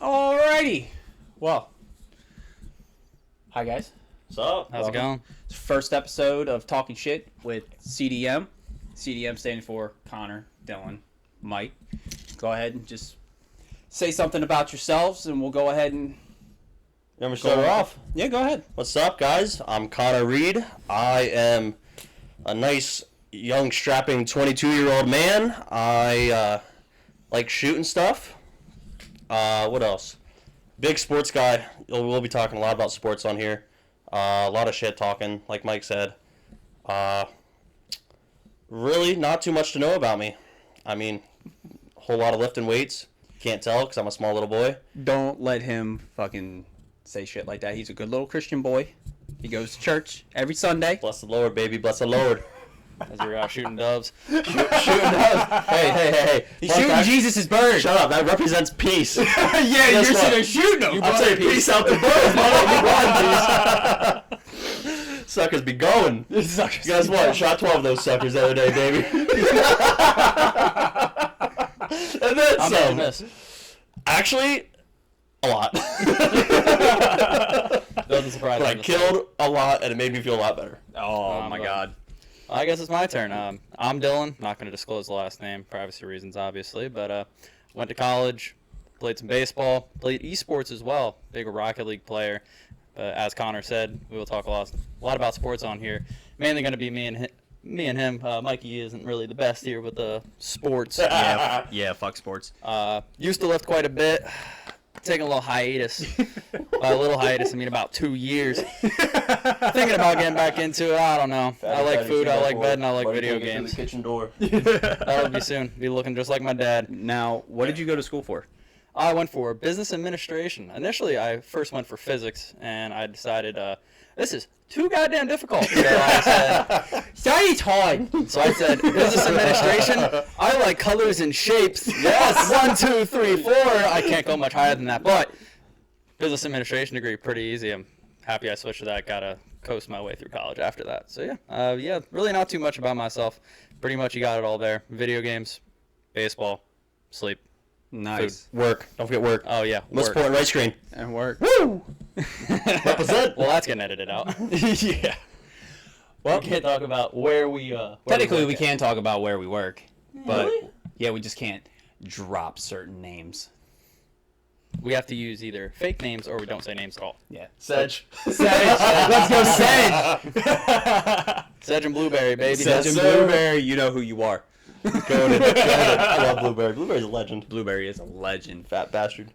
Alrighty. Well, hi guys. What's up? How's it going? First episode of Talking Shit with C.D.M. C.D.M. standing for Connor, Dylan, Mike. Go ahead and just say something about yourselves, and we'll go ahead and... You want me to start off? Yeah, go ahead. What's up, guys? I'm Connor Reed. I am a nice, young, strapping 22-year-old man. I like shooting stuff. What else? Big sports guy. We'll be talking a lot about sports on here. A lot of shit talking, like Mike said. Really not too much to know about me. I mean, a whole lot of lifting weights. Can't tell because I'm a small little boy. Don't let him fucking say shit like that. He's a good little Christian boy. He goes to church every Sunday. Bless the Lord, baby. Bless the Lord. As you're out shooting doves. Shooting doves. Hey. He's shooting Jesus' bird. Shut up. That represents peace. Yeah, Guess you're what? sitting there shooting him. I'm saying peace out the bird. Mother. You won, peace. Suckers be going. Suckers. Guess what? Shot 12 of those suckers the other day, baby. And then I'm some. this. Actually, a lot. Doesn't surprise But me. I killed a lot, and it made me feel a lot better. Oh, my God. I guess it's my turn. I'm Dylan. Not going to disclose the last name, privacy reasons, obviously. But went to college, played some baseball, played esports as well. Big Rocket League player. As Connor said, we will talk a lot about sports on here. Mainly going to be me and him. Mikey isn't really the best here with the sports. Yeah, fuck sports. Used to lift quite a bit. Taking a little hiatus. By a little hiatus, I mean about 2 years. Thinking about getting back into it. I don't know. I like food, I like bed, and I like video games. The kitchen door. That'll be soon. Be looking just like my dad. Now, what did you go to school for? I went for business administration. Initially, I first went for physics, and I decided this is too goddamn difficult. So It's hard. So I said, business administration, I like colors and shapes. Yes! 1, 2, 3, 4. I can't go much higher than that. But business administration degree, pretty easy. I'm happy I switched to that. Got to coast my way through college after that. So yeah, really not too much about myself. Pretty much you got it all there. Video games, baseball, sleep. Nice. Work. Don't forget work. Oh, yeah. Most work. important right screen. And work. Woo! Represent. Well, that's getting edited out. Yeah. Well, We can't talk about where we technically, work we at. can talk about where we work, but Really? yeah, we just can't drop certain names. We have to use either fake names or we don't say names at all. Yeah. Sedge. Sedge. Let's go, Sedge. Sedge and Blueberry, baby. Sedge and sir. Blueberry, you know who you are. Goated. I love Blueberry. Blueberry's a legend. Blueberry is a legend. Fat bastard.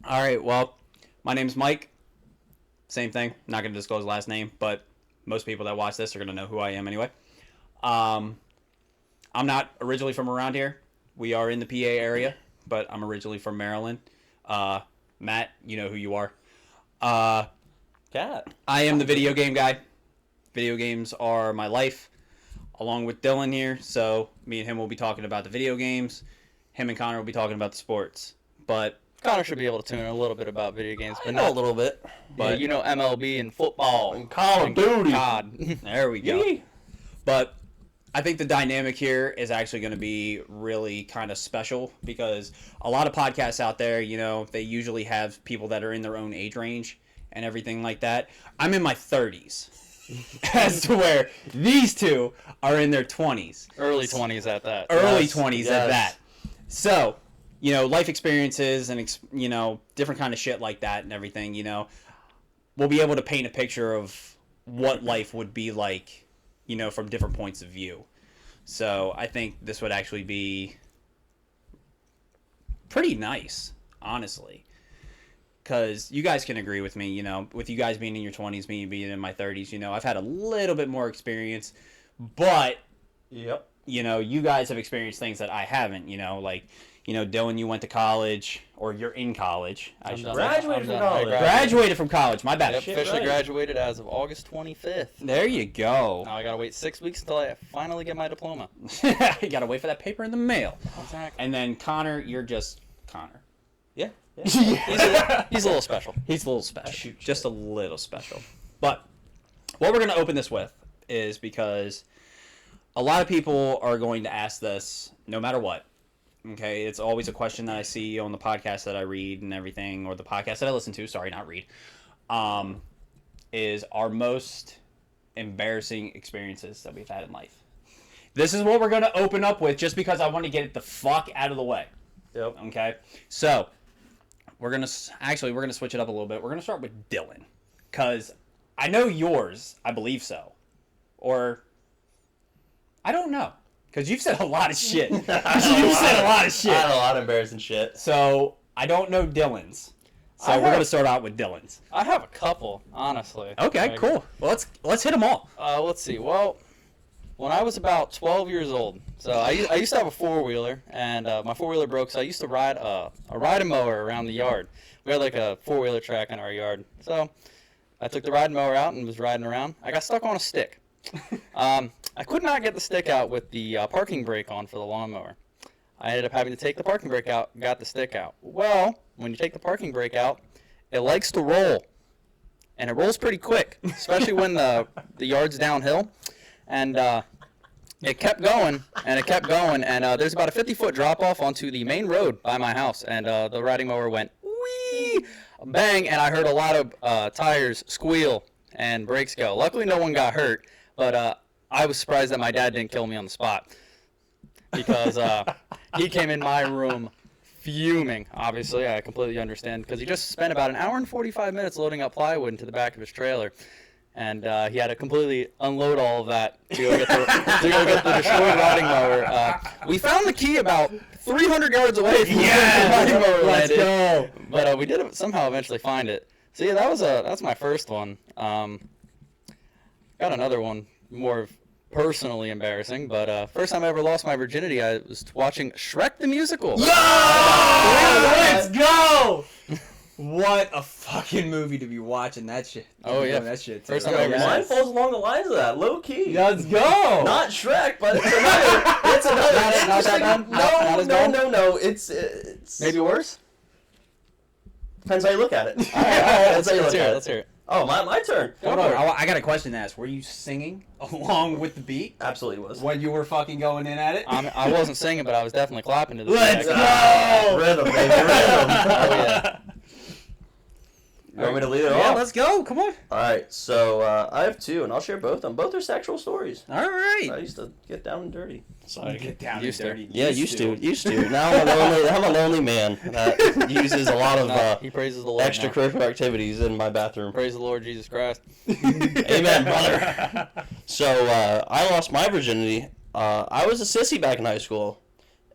All right, well, my name's Mike. Same thing. Not going to disclose the last name, but most people that watch this are going to know who I am anyway. I'm not originally from around here. We are in the PA area, but I'm originally from Maryland. Matt, you know who you are. Cat. I am the video game guy. Video games are my life, along with Dylan here. So me and him will be talking about the video games. Him and Connor will be talking about the sports. But Connor should be able to tune in a little bit about video games, I but know a not. little bit. But you know MLB and football. And Call of Duty. God. there we go. Yee. But I think the dynamic here is actually going to be really kind of special because a lot of podcasts out there, you know, they usually have people that are in their own age range and everything like that. I'm in my 30s as to where these two are in their 20s. Early 20s at that. Early Yes, 20s at yes. that. So, you know, life experiences and, you know, different kind of shit like that and everything, you know, we'll be able to paint a picture of what life would be like, you know, from different points of view. So I think this would actually be pretty nice, honestly. Because you guys can agree with me, you know, with you guys being in your 20s, me being in my 30s, you know, I've had a little bit more experience, but, Yep. you know, you guys have experienced things that I haven't, you know, like, you know, Dylan, you went to college, or you're in college. I should say. Graduated from I'm done. college. I Graduated from college, my bad. Yep, Shit, officially right. graduated as of August 25th. There you go. Now I gotta wait 6 weeks until I finally get my diploma. You gotta wait for that paper in the mail. Exactly. And then Connor, you're just Connor. Yeah. He's a little special. He's a little special. Shoot. Just a little special. But what we're going to open this with is because a lot of people are going to ask this no matter what. Okay, it's always a question that I see on the podcast that I read and everything, or the podcast that I listen to. Sorry, not read. Is our most embarrassing experiences that we've had in life. This is what we're going to open up with, just because I want to get it the fuck out of the way. Yep. Okay, so we're gonna switch it up a little bit. We're gonna start with Dylan, because I know yours. I believe so, or I don't know, because you've said a lot of shit. You've said a lot of shit. I had a lot of embarrassing shit. So I don't know Dylan's. So we're gonna start out with Dylan's. I have a couple, honestly. Okay, Like, cool. Well, let's hit them all. Let's see. Well, when I was about 12 years old, so I used to have a four-wheeler, and my four-wheeler broke, so I used to ride a riding mower around the yard. We had like a four-wheeler track in our yard. So I took the riding mower out and was riding around. I got stuck on a stick. I could not get the stick out with the parking brake on for the lawnmower. I ended up having to take the parking brake out, got the stick out. Well, when you take the parking brake out, it likes to roll. And it rolls pretty quick, especially when the yard's downhill. And it kept going, and it kept going, and there's about a 50-foot drop-off onto the main road by my house, and the riding mower went whee, bang, and I heard a lot of tires squeal and brakes go. Luckily, no one got hurt, but I was surprised that my dad didn't kill me on the spot, because he came in my room fuming. Obviously, I completely understand, because he just spent about an hour and 45 minutes loading up plywood into the back of his trailer. And he had to completely unload all of that to go get the destroyed riding mower. We found the key about 300 yards away from where the riding mower landed. Let's go. But we did somehow eventually find it. So yeah, that's my first one. Got another one, more personally embarrassing. But first time I ever lost my virginity, I was watching Shrek the Musical. Yo! Let's go! What a fucking movie to be watching that shit. Oh, yeah. That shit. First time I ever Mine seen it. falls along the lines of that, low key. Let's go. Not Shrek, but it's another. It's another. Not that bad? Not as bad? No. It's Maybe worse? Depends how you look at it. All right, Depends how you look at let's hear it. Oh, my turn. Hold on. I got a question to ask. Were you singing along with the beat Absolutely was. when you were fucking going in at it? I wasn't singing, but I was definitely clapping to the Let's track. go! Rhythm, baby, rhythm. Oh, yeah. You want me to lead it Yeah, off? let's go. Come on. All right, so I have two, and I'll share both of them. Both are sexual stories. All right. I used to get down and dirty. Get down Used and to. dirty. Yeah, used to. Now I'm a lonely man that uses a lot of He praises the Lord. now. extracurricular activities in my bathroom. Praise the Lord Jesus Christ. Amen, brother. So I lost my virginity. I was a sissy back in high school,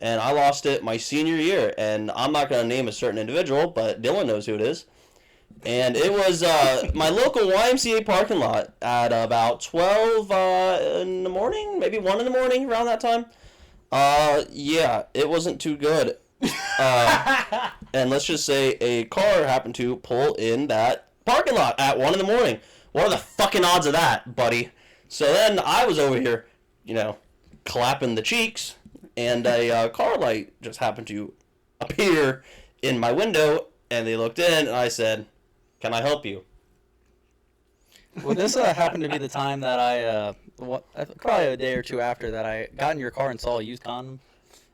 and I lost it my senior year. And I'm not going to name a certain individual, but Dylan knows who it is. And it was my local YMCA parking lot at about 12 in the morning, maybe 1 in the morning, around that time. Yeah, it wasn't too good. And let's just say a car happened to pull in that parking lot at 1 in the morning. What are the fucking odds of that, buddy? So then I was over here, clapping the cheeks, and a car light just happened to appear in my window, and they looked in, and I said, "Can I help you?" Well, this happened to be the time that probably a day or two after that, I got in your car and saw a used condom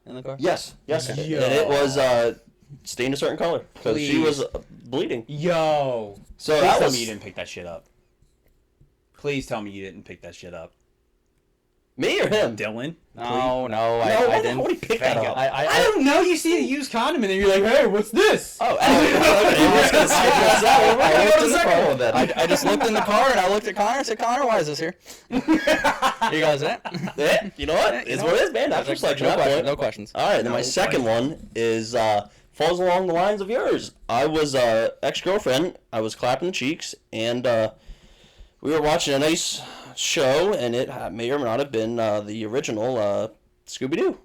in the car. Yes. Yo. And it was stained a certain color because she was bleeding. Yo. So Please that tell was me you didn't pick that shit up. Please tell me you didn't pick that shit up. me or him. Dylan? No, I I didn't. How would he pick that up? I don't know. You see a used condom and then you're like, hey, what's this? Oh, I just looked in the car and I looked at Connor and said, "Connor, why is this here?" You guys, Yeah, you know what? It's what it is, man. That's just like that point. No questions. All right, then my second one is falls along the lines of yours. I was ex-girlfriend. I was clapping the cheeks, and we were watching a nice show, and it may or may not have been the original Scooby-Doo.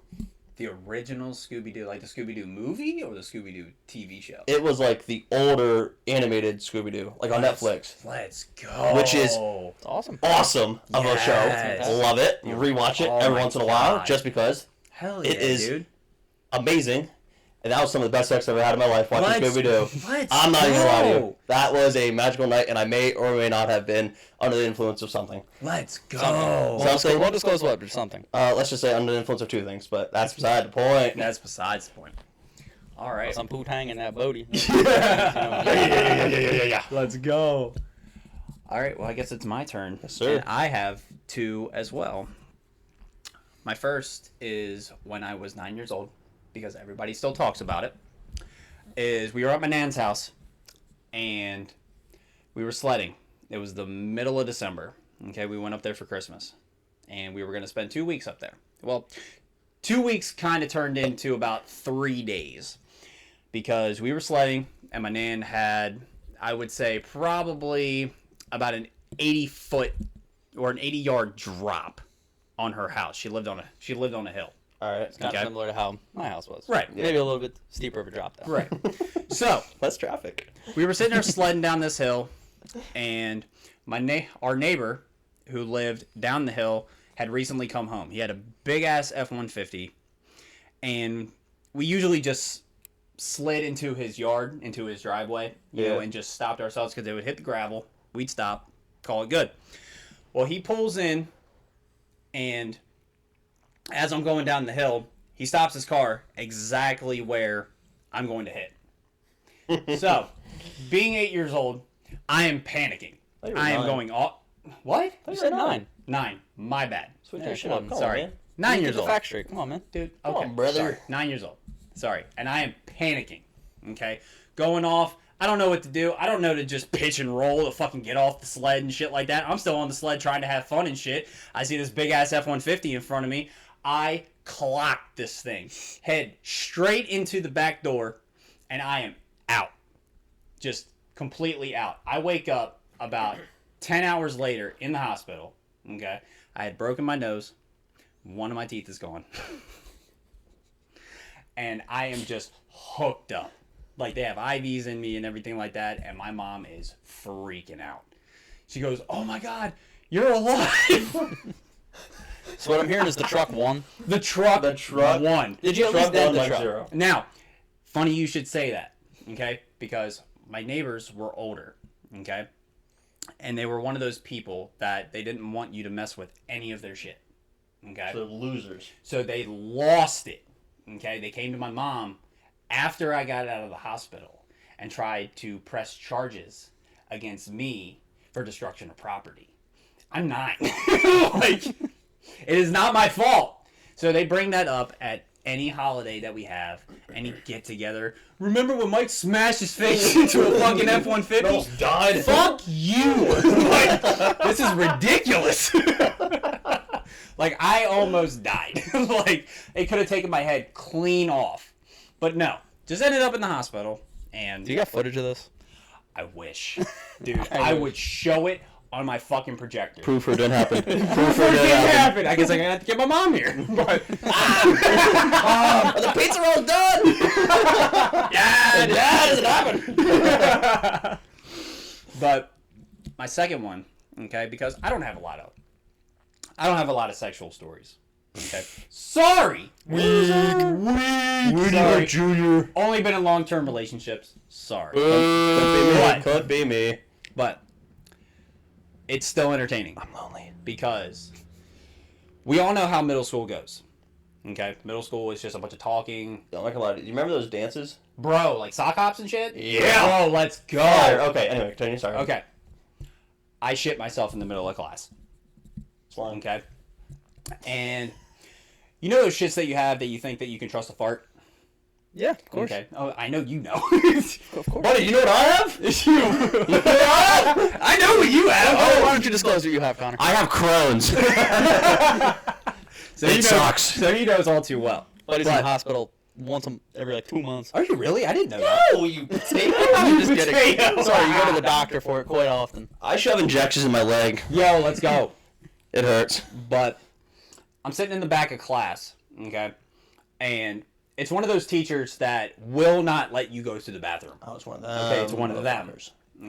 The original Scooby-Doo, like the Scooby-Doo movie or the Scooby-Doo TV show? It was like the older animated Scooby-Doo, like on Netflix. Let's go. Which is It's awesome. awesome of a show. Yes. Love it. Rewatch it Oh every my once in a while, God. just because Hell yeah, it is dude. amazing. And that was some of the best sex I've ever had in my life watching Scooby-Doo. Let's I'm not even gonna lie to you. go. That was a magical night, and I may or may not have been under the influence of something. Let's go. Something. We'll disclose what, or something. Let's just say under the influence of two things, but that's beside the point. That's besides the point. All right. Some poot hanging that boaty. Yeah. Let's go. All right. Well, I guess it's my turn. Yes, sir. And I have two as well. My first is when I was 9 years old, because everybody still talks about it. Is we were at my nan's house, and we were sledding. It was the middle of December. Okay, we went up there for Christmas, and we were going to spend 2 weeks up there. Well, 2 weeks kind of turned into about 3 days, because we were sledding, and my nan had, I would say, probably about an 80-foot or an 80-yard drop on her house. She lived on a hill. All right. It's kind of similar to how my house was. Right. Maybe a little bit steeper of a drop, though. Right. So Less traffic. we were sitting there sledding down this hill, and our neighbor who lived down the hill had recently come home. He had a big ass F-150, and we usually just slid into his yard, into his driveway, you know, and just stopped ourselves because they would hit the gravel. We'd stop, call it good. Well, he pulls in, and as I'm going down the hill, he stops his car exactly where I'm going to hit. So, being 8 years old, I am panicking. I am going all... What? You said 9. 9. My bad. Switch Yeah, your shit come up. on. Come Sorry. on, man. 9 years Get the old. fact straight. Come on, man. Dude, okay. on, brother. Sorry. 9 years old. Sorry. And I am panicking. Okay? Going off. I don't know what to do. I don't know to just pitch and roll to fucking get off the sled and shit like that. I'm still on the sled trying to have fun and shit. I see this big-ass F-150 in front of me. I clocked this thing. Head straight into the back door, and I am out. Just completely out. I wake up about 10 hours later in the hospital. Okay? I had broken my nose. One of my teeth is gone. And I am just hooked up. Like, they have IVs in me and everything like that, and my mom is freaking out. She goes, "Oh my God, you're alive!" So what I'm hearing is the truck won. The truck won. Did you at least dent the truck? 0. Now, funny you should say that, okay? Because my neighbors were older, okay? And they were one of those people that they didn't want you to mess with any of their shit, okay? The losers. So they lost it, okay? They came to my mom after I got out of the hospital and tried to press charges against me for destruction of property. I'm 9. Like, it is not my fault. So they bring that up at any holiday that we have, any get together. Remember when Mike smashed his face into a fucking F-150? Almost died. Fuck you! Like, this is ridiculous. Like, I almost died. Like, it could have taken my head clean off. But no, just ended up in the hospital. And Do you got footage of this? I wish. Dude, I would show it on my fucking projector. Proof or it didn't happen. Proof or It it didn't didn't happen. happen. I guess I'm gonna have to get my mom here. But The pizza roll's done! yeah, That doesn't happen! But my second one, okay, because I don't have a lot of sexual stories. Okay. Sorry. Sorry. Junior. Only been in long-term relationships. Sorry. Could be me. But it's still entertaining I'm lonely. because we all know how middle school goes. Okay? Middle school is just a bunch of talking. Don't like a lot. Do you remember those dances? Bro, like sock hops and shit? Yeah. Bro, let's go. Okay, anyway, continue. Sorry. Okay. I shit myself in the middle of class. It's long. Okay? And you know those shits that you have that you think that you can trust a fart? Yeah, of course. Okay. Oh, I know you know. Of course. Buddy, you know what I have? I know what you have. Oh, why don't you disclose what you have, Connor? I have Crohn's. So It you know, sucks. So he knows all too well. Buddy's in the hospital every like 2 months. Are you really? I didn't know that. Oh, you potato. I'm just kidding. Potato. Sorry, you go to the doctor for it quite often. I shove injections in my leg. Yo, let's go. It hurts. But I'm sitting in the back of class, okay? And it's one of those teachers that will not let you go to the bathroom. I was one of them. Okay, it's one of them.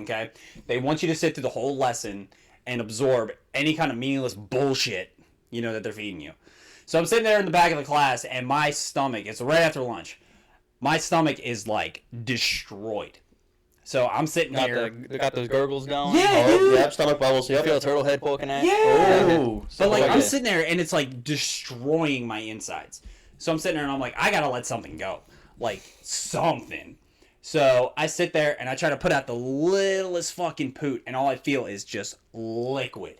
Okay? They want you to sit through the whole lesson and absorb any kind of meaningless bullshit, you know, that they're feeding you. So I'm sitting there in the back of the class, and my stomach, it's right after lunch, my stomach is like destroyed. So I'm sitting here. Got those gurgles going. Yeah, dude. Yep, stomach bubbles. You Yep. feel a turtle head poking at. Yeah. Oh. But like Okay. I'm sitting there and it's like destroying my insides. So I'm sitting there and I'm like, I gotta let something go, like something. So I sit there and I try to put out the littlest fucking poot, and all I feel is just liquid.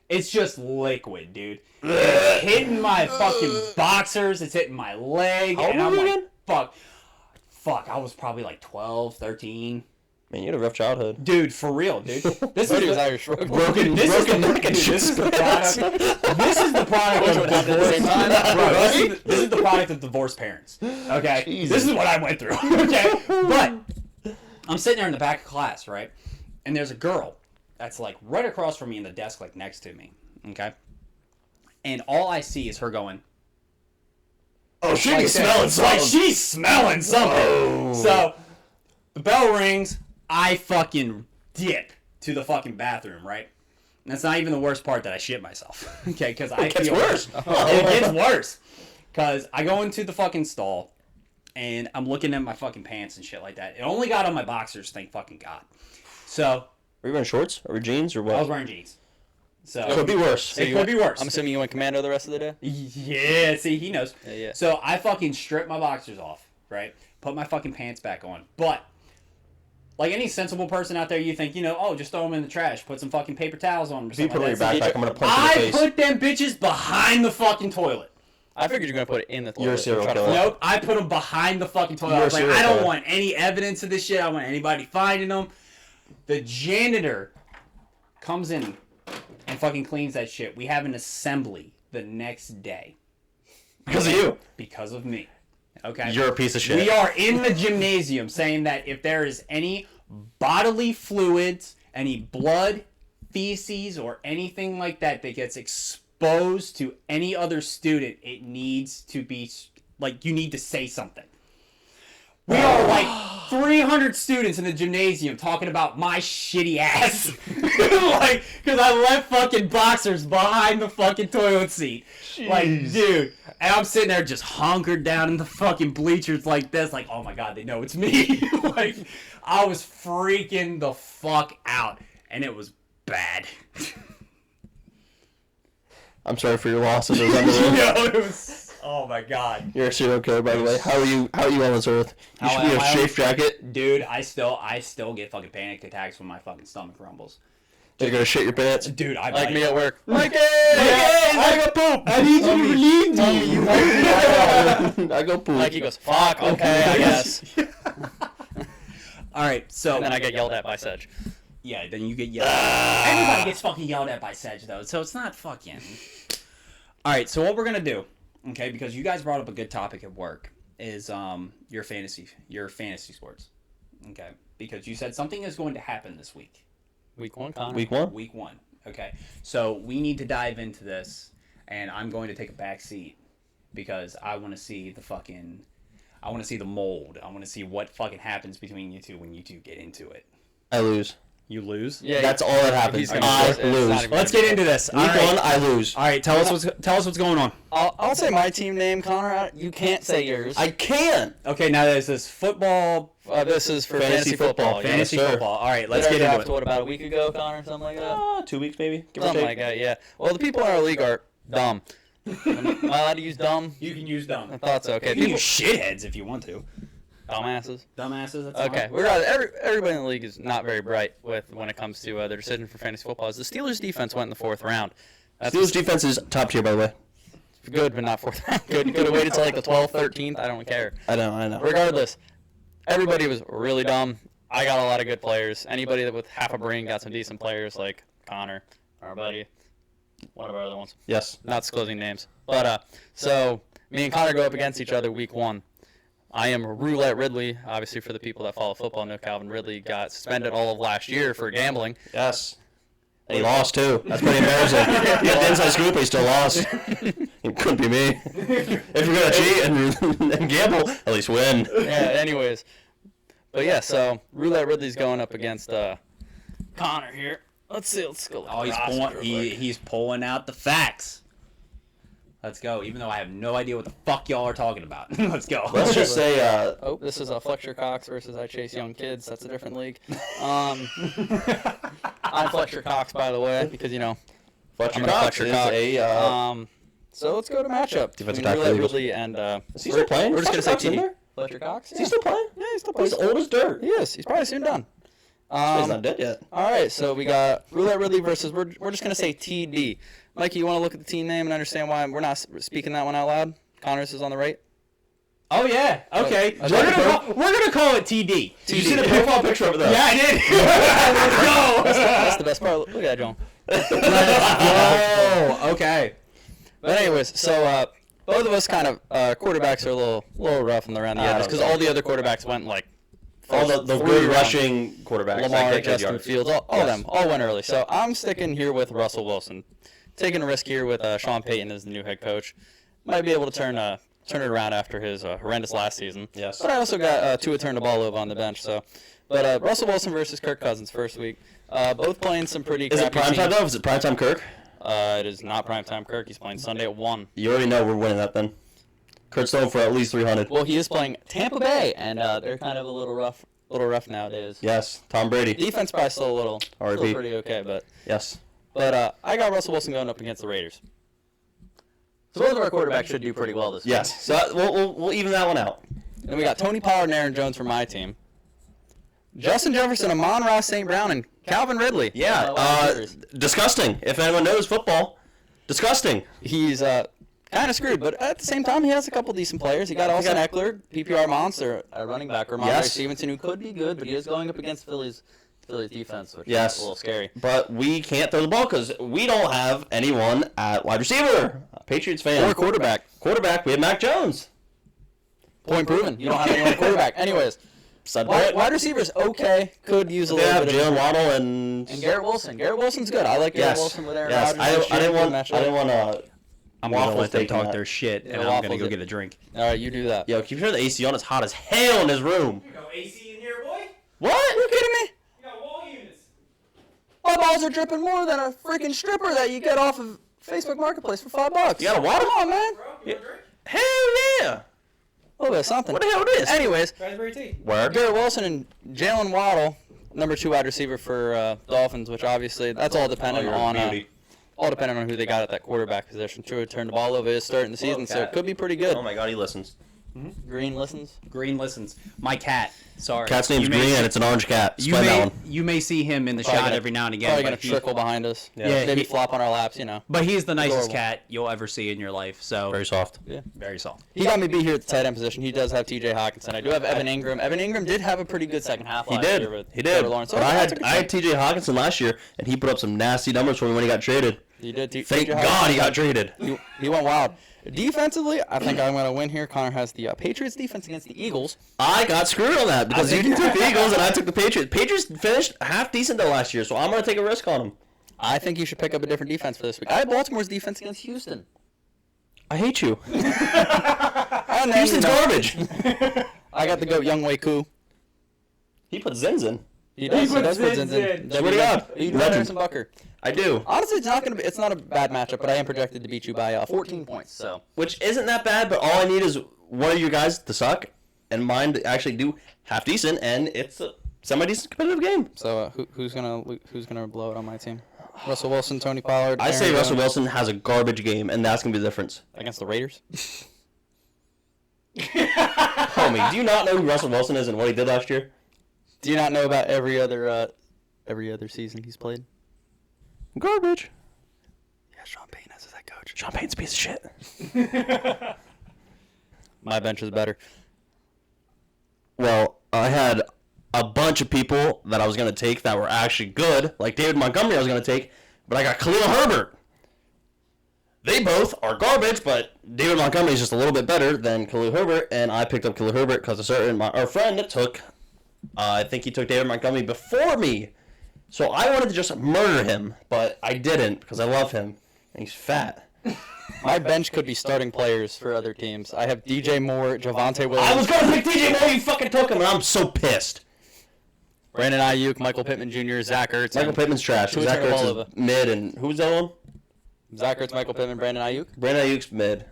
It's just liquid, dude. It's hitting my fucking boxers. It's hitting my leg, How and old I'm were you like, again? fuck. I was probably like 12, 13. Man, you had a rough childhood. Dude, for real, dude. This Brody is was the, Irish. Broken this is the, neck dude, and this shit. is the product. This is the product of Would happen at the same time. Bro, this is the product of divorced parents. Okay, Jesus. this is what I went through. Okay, but I'm sitting there in the back of class, right, and there's a girl that's like right across from me in the desk, like next to me. Okay, and all I see is her going. Oh, she Like be that. smelling something. Like she's smelling something. Oh. So the bell rings. I fucking dip to the fucking bathroom, right? And that's not even the worst part that I shit myself. Okay, because I It gets feel worse. It gets worse. Because I go into the fucking stall and I'm looking at my fucking pants and shit like that. It only got on my boxers, thank fucking God. So Were you wearing shorts or jeans or I was what? wearing jeans. So Could be worse. it could be worse. I'm assuming you went commando the rest of the day. Yeah, see, he knows. Yeah. So I fucking stripped my boxers off, right? Put my fucking pants back on. But, like any sensible person out there, you think, oh, just throw them in the trash. Put some fucking paper towels on them or If you something put it on like your that. backpack, I'm going to punch you in the I face. put them bitches behind the fucking toilet. I figured you were gonna put it in the toilet. You're a serial Try to killer. flush Nope, I put them behind the fucking toilet. You're I was a like, serial I don't killer. want any evidence of this shit. I don't want anybody finding them. The janitor comes in and fucking cleans that shit. We have an assembly the next day. Because of you. Because of me. Okay? You're a piece of shit. We are in the gymnasium saying that if there is any bodily fluids, any blood, feces, or anything like that that gets exposed to any other student, it needs to be, like, you need to say something. We are like 300 students in the gymnasium talking about my shitty ass. Like, because I left fucking boxers behind the fucking toilet seat. Like, dude. And I'm sitting there just hunkered down in the fucking bleachers like this. Like, oh my God, they know it's me. Like, I was freaking the fuck out. And it was bad. I'm sorry for your loss of those underwear. It was... Oh my God. You're a serial killer, by the way. How are you on this earth? You How should be am a I on safe jacket. Dude, I still get fucking panic attacks when my fucking stomach rumbles. You're going to shit your pants. Dude, I like me at work. Mikey! I got poop! I need you to relieve me. I go poop. Like he goes, fuck, okay, I guess. All right, so And then I get yelled at by Sedge. yeah, then you get yelled at. Everybody gets fucking yelled at by Sedge though, so it's not fucking. All right, so what we're gonna do, okay? Because you guys brought up a good topic at work, is your fantasy sports, okay? Because you said something is going to happen this week. Week 1, Connor. Week 1? Week 1, okay? So we need to dive into this, and I'm going to take a back seat because I want to see the mold. I want to see what fucking happens between you two when you two get into it. I lose. You lose? Yeah, That's all that happens. he's gonna I lose. It's lose. not even- Let's get into this. Week 1, I lose. All right, tell us what's going on. I'll say my team name, Connor. You can't say yours. I can't. Okay, now there's this football, This is for Fantasy fantasy football. football. fantasy sir. football. All right, let's Did our get into draft, it. What, about a week ago, Connor? Something like that? 2 weeks maybe. Give or Something take. like that, yeah. Well, the people in our league are dumb. Am I allowed to use dumb? You can use dumb. I thought so. Okay, You can people, use shitheads if you want to. dumbasses. Dumbasses. That's Okay, fine. we're everybody in the league is not very bright when it comes to their decision for fantasy football. As the Steelers defense went in the 4th round. That's Steelers defense is top tier, by the way. good, but not 4th round. Good. You could have waited till like the 12th, 13th. I don't care. I know. Regardless, everybody was really dumb. I got a lot of good players. Anybody that with half a brain got some decent players like Connor, our buddy, one of our other ones. Yes. Not disclosing names. But so me and Connor go up against each other week 1. I am Roulette Ridley. Obviously, for the people that follow football, know Calvin Ridley got suspended all of last year for gambling. Yes. And he lost, too. That's pretty embarrassing. He had the inside scoop, but he still lost. It couldn't be me. If you're going to cheat and gamble, at least win. Yeah, anyways. But yeah, so Roulette Ridley's going up against Connor here. Let's see. Let's go. Oh, he's pulling out the facts. Let's go. Even though I have no idea what the fuck y'all are talking about. Let's go. Let's just say, Oh, this is Fletcher Cox versus I Chase Young Kids. That's a different league. I'm Fletcher Cox, by the way, because, you know, Fletcher I'm Cox Fletcher is Cox. a... So let's go to matchup. Defensive between tackle Roulette Eagles. Ridley and Is he still playing? We're just Fletcher gonna Cox say in TD. there? Fletcher Cox. Is he still playing? Yeah, he's still playing. He's old as dirt. He is. He's probably soon done. He's not dead yet. All right, so we got Roulette Ridley versus, we're just going to say TD. Mikey, you want to look at the team name and understand why we're not speaking that one out loud? Connors is on the right. Oh, yeah. Okay. Oh, We're gonna call it TD. Did you see the profile picture over there? Yeah, I did. Let's go. That's the best part. Look at that, John. Let's go. Okay. But anyways, so both of us kind of quarterbacks are a little rough on the around the edges because all the other quarterbacks went like All the first good round. rushing quarterbacks. Lamar, like, get Justin yards. Fields, all Yes. of them, all went early. So I'm sticking here with Russell Wilson, taking a risk here with Sean Payton as the new head coach. Might be able to turn it around after his horrendous last season. Yes. But I also got Tua Tagovailoa on the bench. So, but Russell Wilson versus Kirk Cousins first week. Both playing some pretty. Is it crappy primetime teams. though? Is it primetime Kirk? It is not primetime Kirk. He's playing Sunday at 1. You already know we're winning that then. Kurt's going for at least 300. Well, he is playing Tampa Bay, and they're kind of a little rough nowadays. Yes, Tom Brady. Defense probably still R.I.P. pretty okay, but Yes. I got Russell Wilson going up against the Raiders. So both of our quarterbacks should do pretty well this week. Yes. So we'll even that one out. Then we got Tony Pollard and Aaron Jones for my team. Justin Jefferson, Amon-Ra St. Brown, and Calvin Ridley. Yeah. Disgusting. If anyone knows football, disgusting. He's kind of screwed, but at the same time, he has a couple decent players. He got Austin Eckler, PPR monster, a running back, Ramondre Yes. Stevenson, who could be good, but he is going up against Philly's defense, which Yes. is a little scary. But we can't throw the ball because we don't have anyone at wide receiver. Patriots fan. Or quarterback. Quarterback. We have Mac Jones. Point proven. You don't have anyone quarterback. Anyways, Side wide, point. wide receivers, okay. Could use a They little have bit Jalen of... Waddle and Garrett Wilson. Garrett Wilson's good. I like Garrett yes. Wilson with Aaron Yes. Rodgers. I didn't want I'm gonna Waffles let them taking talk that. their shit, and Yeah, I'm gonna Waffles go it. get a drink. All right, you do that. Yo, keep turning the AC on. It's hot as hell in his room. You got AC in here, boy? What? You kidding me? You got wall units. My balls are dripping more than a freaking stripper that you get off of Facebook Marketplace for $5. You got a water? Come on, man. Bro, you want a drink? Hell yeah. A little bit of something. What the hell it is? Anyways, Raspberry tea. Where? Garrett Wilson and Jalen Waddle, number 2 wide receiver for Dolphins, which obviously that's all dependent on who they got at that quarterback position. Tua turned the ball over his start in the season, so it could be pretty good. Oh my god, he listens. Green listens. Green listens. My cat. Sorry. Cat's name's You may Green see- and it's an orange cat. You Explain that may, one. you may see him in the Probably shot gonna- every now and again. Probably but going to trickle behind us. Yeah. Maybe flop on our laps, But he's the nicest Adorable. cat you'll ever see in your life. So Very soft. very soft. He got me beat here at the tight end position. He does have T.J. Hawkinson. I do have Evan Ingram. Evan Ingram did have a pretty good second half He last did. year with He did. Trevor Lawrence. So But that's a good I had sign. T.J. Hawkinson last year, and he put up some nasty numbers for me when he got traded. He did. Thank God he got traded. He went wild. Defensively, I think I'm going to win here. Connor has the Patriots defense against the Eagles. I got screwed on that because you took the Eagles and I took the Patriots. Patriots finished half decent though last year, so I'm going to take a risk on them. I think you should pick up a different defense for this week. I have Baltimore's defense against Houston. I hate you. And then, Houston's garbage. I got the GOAT Young Wei Koo. He put Zins in. He does. He put does put Zins Zins in. in. Swear to God. You Legend. Harrison Bucker. I do. Honestly, it's not a bad matchup, but I am projected to beat you by 14 points. So Which isn't that bad, but all I need is one of you guys to suck and mine to actually do half decent, and it's a semi-decent competitive game. who's gonna blow it on my team? Russell Wilson, Tony Pollard. I say Aaron Russell Jones Wilson has a garbage game, and that's going to be the difference. against the Raiders. Homie, do you not know who Russell Wilson is and what he did last year? Do you not know about every other season he's played? Garbage. Yeah, Sean Payton as his head coach. Sean Payton's a piece of shit. My bench is better. Well, I had a bunch of people that I was going to take that were actually good, like David Montgomery I was going to take, but I got Khalil Herbert. They both are garbage, but David Montgomery is just a little bit better than Khalil Herbert, and I picked up Khalil Herbert because our friend took, I think he took David Montgomery before me. So I wanted to just murder him, but I didn't because I love him, and he's fat. My bench could be starting players for other teams. I have DJ Moore, Javonte Williams, I was going to pick DJ Moore, you fucking took him, and I'm so pissed. Brandon Ayuk, Michael Pittman Jr., Zach Ertz. Michael Pittman's trash. Tua Zach Ertz Tagovailoa. is mid, and who's that one? Zach Ertz, Michael Pittman, Brandon Ayuk. Brandon Ayuk's mid.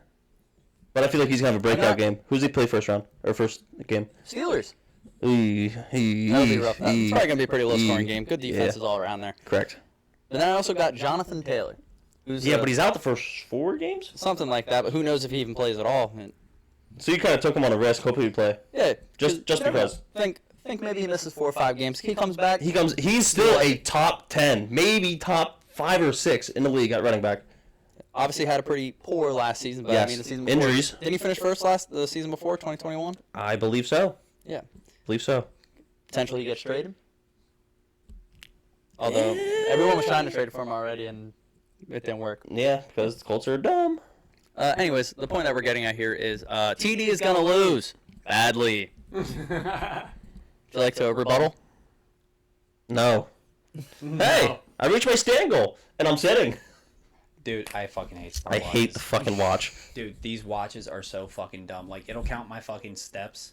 But I feel like he's going to have a breakout game. Who's he play first round? Or first game? Steelers. That'll That'll be rough. It's probably going to be a pretty low-scoring game. Good defenses all around there. Correct. And then I also got Jonathan Taylor. Who's Yeah, but he's out the first 4 games? something like that, but who knows if he even plays at all. And, So you kind of took him on a risk, hoping he'd play. yeah. Just because. Think maybe he misses 4 or 5 games. He comes back. He's still a top 10, maybe top 5 or 6 in the league at running back. Obviously had a pretty poor last season, but Yes. I mean the season before. Injuries. Didn't he finish first the season before, 2021? I believe so. Yeah. Believe so. Potentially he gets traded. Although everyone was trying to trade for him already, and it didn't work. Yeah, because the Colts are dumb. Anyways, the point that we're getting at here is TD is going to lose badly. Would you like to rebuttal? No. Hey, I reached my stand goal, and I'm sitting. Dude, I fucking hate I hate the fucking watch. Dude, these watches are so fucking dumb. Like, it'll count my fucking steps.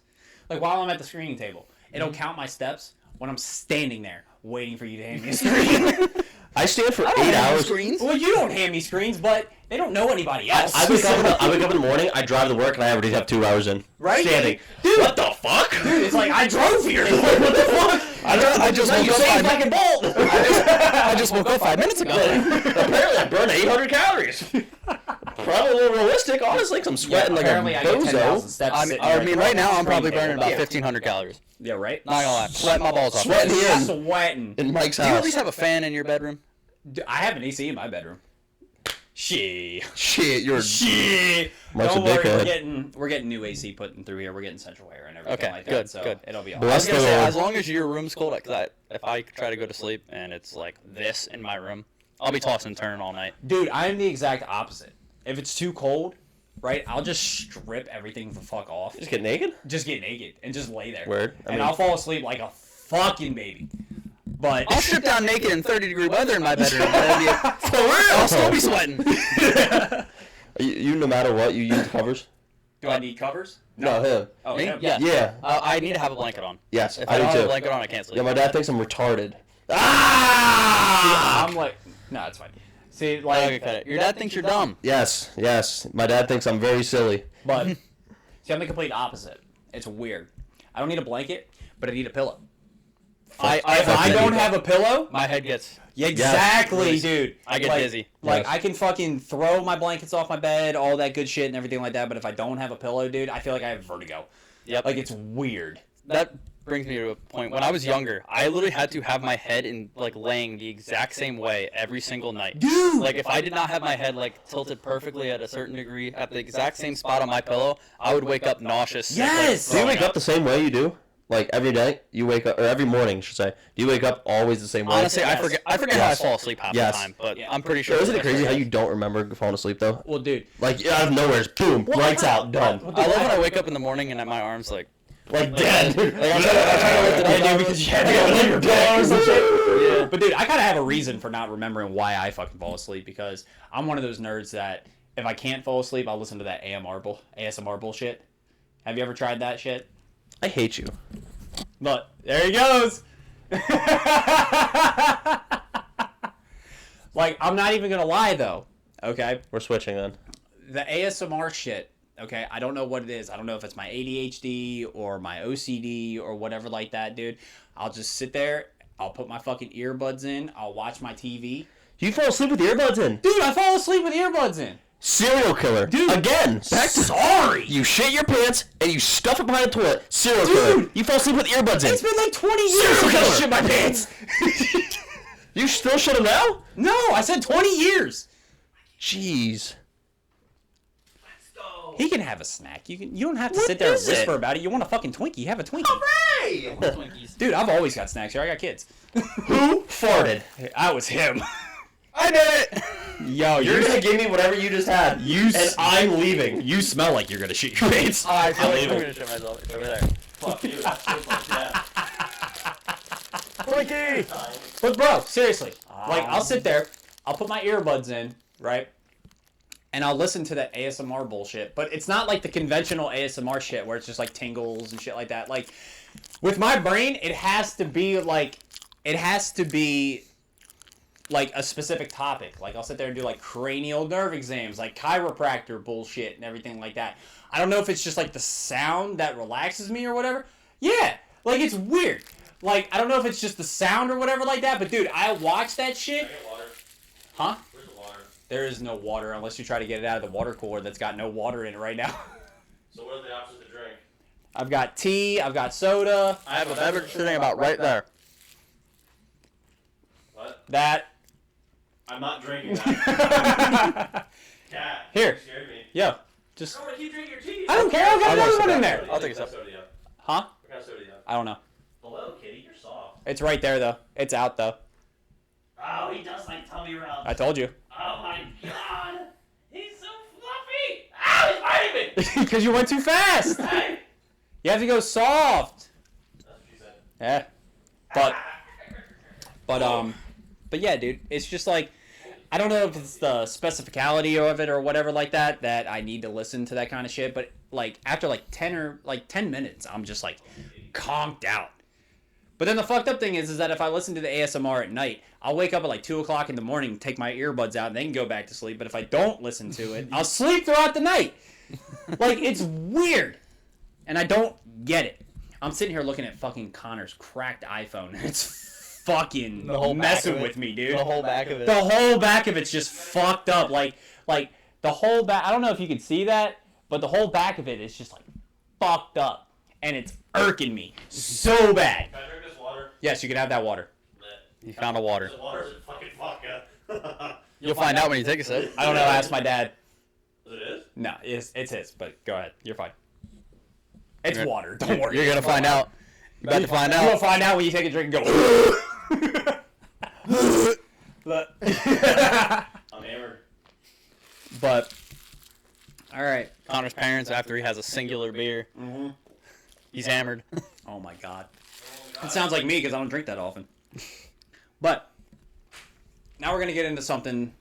Like, while I'm at the screening table, it'll count my steps when I'm standing there waiting for you to hand me a screen. I stand for I 8 don't hand you hours. screens. Well, you don't hand me screens, but they don't know anybody else. I wake up in the morning, I drive to work, and I already have 2 hours in. Right? Standing. Dude. What the fuck? Dude, it's like, I drove here. What the fuck? I just woke You up say 5 fucking bolt. I just woke up 5 minutes ago. Apparently, I burned 800 calories. Probably a little realistic, honestly, 'cause I'm sweating like a apparently I get 10,000 bozo. steps. I sitting there mean, at right now the I'm probably screening burning table. about 1,500 calories. Yeah, right? Not gonna lie, sweating my balls off. Sweating Do here. Sweating. In Mike's you at house. least have a fan in your bedroom? I have an AC in my bedroom. Shit. Shit, you're... Shit. Mike's Don't a worry, dickhead. we're getting new AC put in through here. We're getting central air and everything Okay, like that. good, So good. it'll be all I Bless was gonna the say, Lord. as long as your room's cold, because if I try to go to sleep and it's like this in my room, I'll be tossing and turning all night. Dude, I'm the exact opposite. If it's too cold, right, I'll just strip everything the fuck off. Just get naked? Just get naked and just lay there. Word. I And mean- I'll fall asleep like a fucking baby. But I'll strip down naked in 30-degree weather in my bedroom. For real? I'll still be sweating. You, no matter what, you use covers? do I need covers? No, him. Oh, Me? him. Yes. Yeah. I need to have a blanket on. Yes, If I I don't do have a too. blanket on, I can't sleep. Yeah, my dad thinks I'm retarded. Ah! I'm like, no, it's fine. See, I'm like, gonna cut it. Your dad thinks you're dumb. Yes, yes. My dad thinks I'm very silly. but see, I'm the complete opposite. It's weird. I don't need a blanket, but I need a pillow. If I don't have a pillow, My head gets. yeah, exactly, dude. I get dizzy. Like, Yes. I can fucking throw my blankets off my bed, all that good shit and everything like that, but if I don't have a pillow, dude, I feel like I have vertigo. Yep. Like, it's weird. That brings me to a point. When I was younger, I literally had to have my head in laying the exact same way every single night. Dude! Like if I did not have my head tilted perfectly at a certain degree at the exact same spot on my pillow, I would wake up nauseous. sick, Yes! Do you throwing wake up the same way you do? Like every day? You wake up, or every morning, I should say. Do you wake up always the same way? Honestly, Yes. I forget how I Yes. fall asleep half Yes. the time, but Yeah. I'm pretty sure. Isn't it that's crazy how right. you don't remember falling asleep though? Well, dude. Like out of nowhere, it's boom, lights out, done. I love when I wake up in the morning and my arms Like dead. I'm trying to lift it up. Yeah, dude, because you had to go on your pillows and shit. Yeah. But dude, I kind of have a reason for not remembering why I fucking fall asleep, because I'm one of those nerds that if I can't fall asleep, I'll listen to that ASMR bullshit. Have you ever tried that shit? I hate you. But there he goes. Like, I'm not even gonna lie though. Okay, We're switching then. the ASMR shit. Okay, I don't know what it is. I don't know if it's my ADHD or my OCD or whatever like that, dude. I'll just sit there. I'll put my fucking earbuds in. I'll watch my TV. You fall asleep with earbuds in. Dude, I fall asleep with earbuds in. Serial killer. Dude, Again. Back to sorry. You shit your pants and you stuff it behind the toilet. Serial killer. Dude. You fall asleep with earbuds in. It's been like 20 years Serial since I killer. shit my pants. You still shit them now? No, I said 20 years. Jeez. Let's go. He can have a snack. You don't have to What sit there and is whisper it? about it. You want a fucking Twinkie? Have a Twinkie. Hey! Twinkies. Dude, I've always got snacks here. I got kids. Who farted? I was him. I did it. Yo, You're gonna give me whatever you just had. You and I'm leaving. You smell like you're gonna shit your pants. I feel I'm like I'm leaving. gonna shit myself. It's over there. Fuck you. Fuck that. Twinkie. But bro, seriously, like I'll sit there, I'll put my earbuds in, right? And I'll listen to that ASMR bullshit. But it's not like the conventional ASMR shit where it's just like tingles and shit like that. Like with my brain, it has to be like a specific topic. Like I'll sit there and do like cranial nerve exams, like chiropractor bullshit and everything like that. I don't know if it's just like the sound that relaxes me or whatever. Yeah, like it's weird. Like I don't know if it's just the sound or whatever like that. But dude, I watch that shit. Can I get water? Huh? Where's the water? There is no water unless you try to get it out of the water cooler that's got no water in it right now. So what are the options to drink? I've got tea. I've got soda. I have a beverage sitting about right there. What? That. I'm not drinking that. Cat. Here. You scared me. Yo, just. I want to keep drinking your tea. I don't care. I've got I'll another take one some in back. there. I'll take a What sip. kind of soda do you have? Huh? What kind of soda do you have? I don't know. Hello, kitty. You're soft. It's right there though. It's out though. Oh, he does like tummy rubs. I told you. Oh my god. He's so fluffy. Ow, he's biting me. Because you went too fast. Hey. You have to go soft. That's what she said. Yeah. But yeah, dude, it's just like I don't know if it's the specificality of it or whatever like that I need to listen to that kind of shit. But like after like 10 minutes, I'm just like conked out. But then the fucked up thing is that if I listen to the ASMR at night, I'll wake up at like 2 o'clock in the morning, take my earbuds out, and then go back to sleep. But if I don't listen to it, I'll sleep throughout the night. Like it's weird, and I don't get it. I'm sitting here looking at fucking Connor's cracked iPhone, and it's fucking The whole back messing of it. with me, dude. The whole back of it. The whole back of it's just fucked up. Like the whole back. I don't know if you can see that, but the whole back of it is just like fucked up, and it's irking me so bad. Can I drink this water? Yes, you can have that water. You found a water. Is it water or is it fucking vodka? You'll find out when you take a sip. I don't know. Ask my dad. It is? No, it's his. But go ahead. You're fine. It's You're- water. Don't worry. You're gonna find out. You're about to find You'll out. find out when you take a drink and go. But, I'm hammered. but all right. Connor's parents, after he has a singular beer, he's hammered. Oh my god. It sounds like me because I don't drink that often. But now we're gonna get into something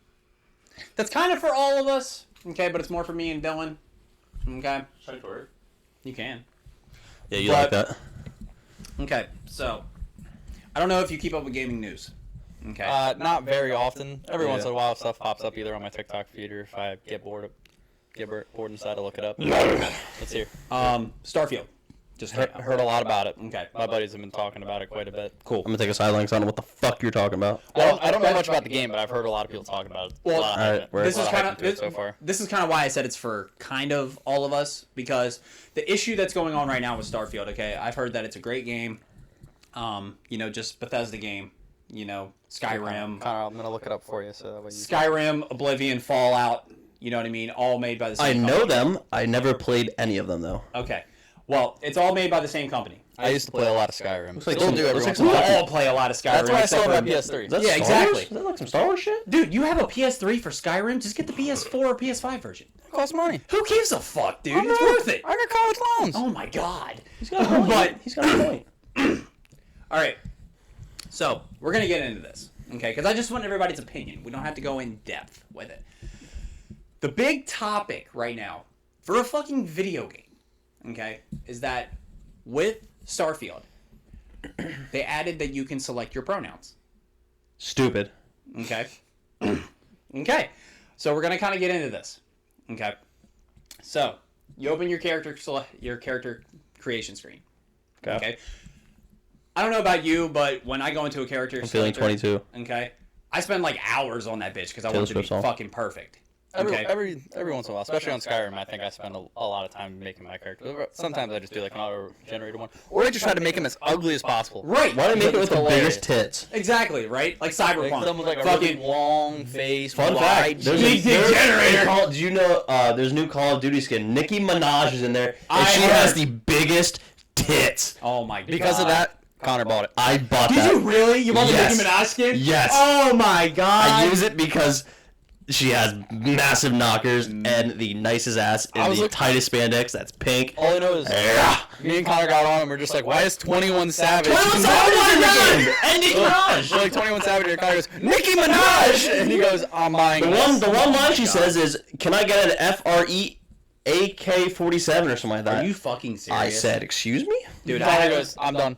that's kind of for all of us, okay? But it's more for me and Dylan, okay? Should I twerk? You can. Yeah, you But- like that? Okay, so I don't know if you keep up with gaming news, okay? Not very often. Every once Yeah. in a while, stuff pops up either on my TikTok feed or if I get bored inside, I look it up. Let's hear. Starfield. Just Heard a lot about it. Okay. My buddies have been talking about it quite a bit. Cool. I'm gonna take a sideline because I don't know what the fuck you're talking about. I don't know much about the game, but I've heard a lot of people talking about it. Well, a lot of alright, hype- where- This a lot is of hype kind into it of so far. this is kind of why I said it's for kind of all of us, because the issue that's going on right now with Starfield. Okay, I've heard that it's a great game. Just Bethesda game. Skyrim, Connor, I'm gonna look it up for you so that way you. Skyrim, Oblivion, Fallout. You know what I mean? All made by the I same know company. them. I never played any of them though. Okay. Well, it's all made by the same company. I used to play a lot of Skyrim. like Still some- do every looks like once in a We some while. all play a lot of Skyrim. That's why I except still have for- my PS3. Is that Yeah, Star exactly. Wars? Is that like some Star Wars shit? Dude, you have a PS3 for Skyrim? Just get the PS4 or PS5 version. It costs money. Who gives a fuck, dude? It's worth it. I got college loans. Oh my god. He's got a point. But- He's got a point. All right. So, we're going to get into this, okay? Because I just want everybody's opinion. We don't have to go in depth with it. The big topic right now for a fucking video game, okay, is that with Starfield, they added that you can select your pronouns, Stupid. okay? Okay. So, we're going to kind of get into this, okay? So, you open your character creation screen, okay? I don't know about you, but when I go into a character I'm feeling selector, 22. okay, I spend like hours on that bitch because I want it to be Swift song. fucking perfect. Every, Okay. every once in a while, especially on Skyrim, I think I spend a lot of time making my character. Sometimes I just do like an auto-generated one, or I just try to make him as ugly as possible. Right. Why don't I make it with It's the hilarious. biggest tits? Exactly, right? Like Like Cyberpunk. someone's like a really fucking long face, Fun wide fact: there's Big dick generator. Do you know? There's a new Call of Duty skin. Nicki Minaj is in there, and I she heard. has the biggest tits. Oh my god. Because of that, Connor bought it. I bought Did that. you really? You bought the Yes. Nicki Minaj skin? Yes. Oh my god. I use it because she has massive knockers and the nicest ass I in was the looking- tightest spandex. That's pink. All I know is Yeah. me and Connor got on and we're just like, why is 21 Savage? 21 Savage in the game! And Nicki Minaj! We're like 21 Savage, and Connor goes, Nicki Minaj! And he goes, I'm buying The this. one line she says is, "Can I get an FRE AK-47 or something like that?" Are you fucking serious? I said, "Excuse me." dude, Connor goes, I'm done.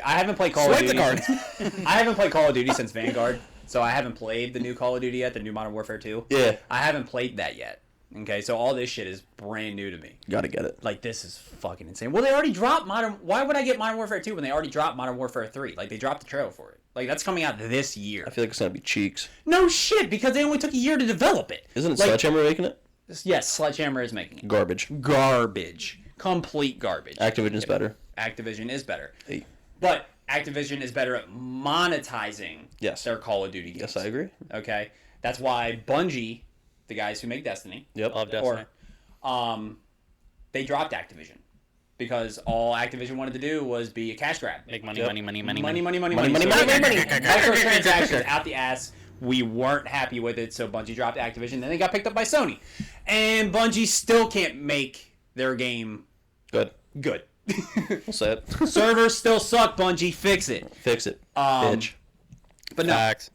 I haven't played Call of Swipe the Duty. card. I haven't played Call of Duty since Vanguard. So I haven't played the new Call of Duty yet, the new Modern Warfare 2. Yeah. I haven't played that yet. Okay, so all this shit is brand new to me. Gotta get it. Like, this is fucking insane. Well, they already dropped Modern... Why would I get Modern Warfare 2 when they already dropped Modern Warfare 3? Like, they dropped the trailer for it. Like, that's coming out this year. I feel like it's gonna be Cheeks. No shit, because they only took a year to develop it. Isn't it Like- Sledgehammer making it? Yes, Sledgehammer is making it. Garbage. Garbage. Complete garbage. Activision's better. Activision is better. Hey. But Activision is better at monetizing Yes. their Call of Duty games. Yes, I agree. Okay? That's why Bungie, the guys who make Destiny, Yep. Love Destiny. they dropped Activision. Because all Activision wanted to do was be a cash grab. Make money, Yep. money, money, money, Money, money, money, Money, money. money, So money, money, money. microtransactions out the ass. We weren't happy with it, so Bungie dropped Activision. Then they got picked up by Sony. And Bungie still can't make their game Good. good. We'll say it. Servers still suck, Bungie. Fix it. Fix it. Bitch. But no, Facts.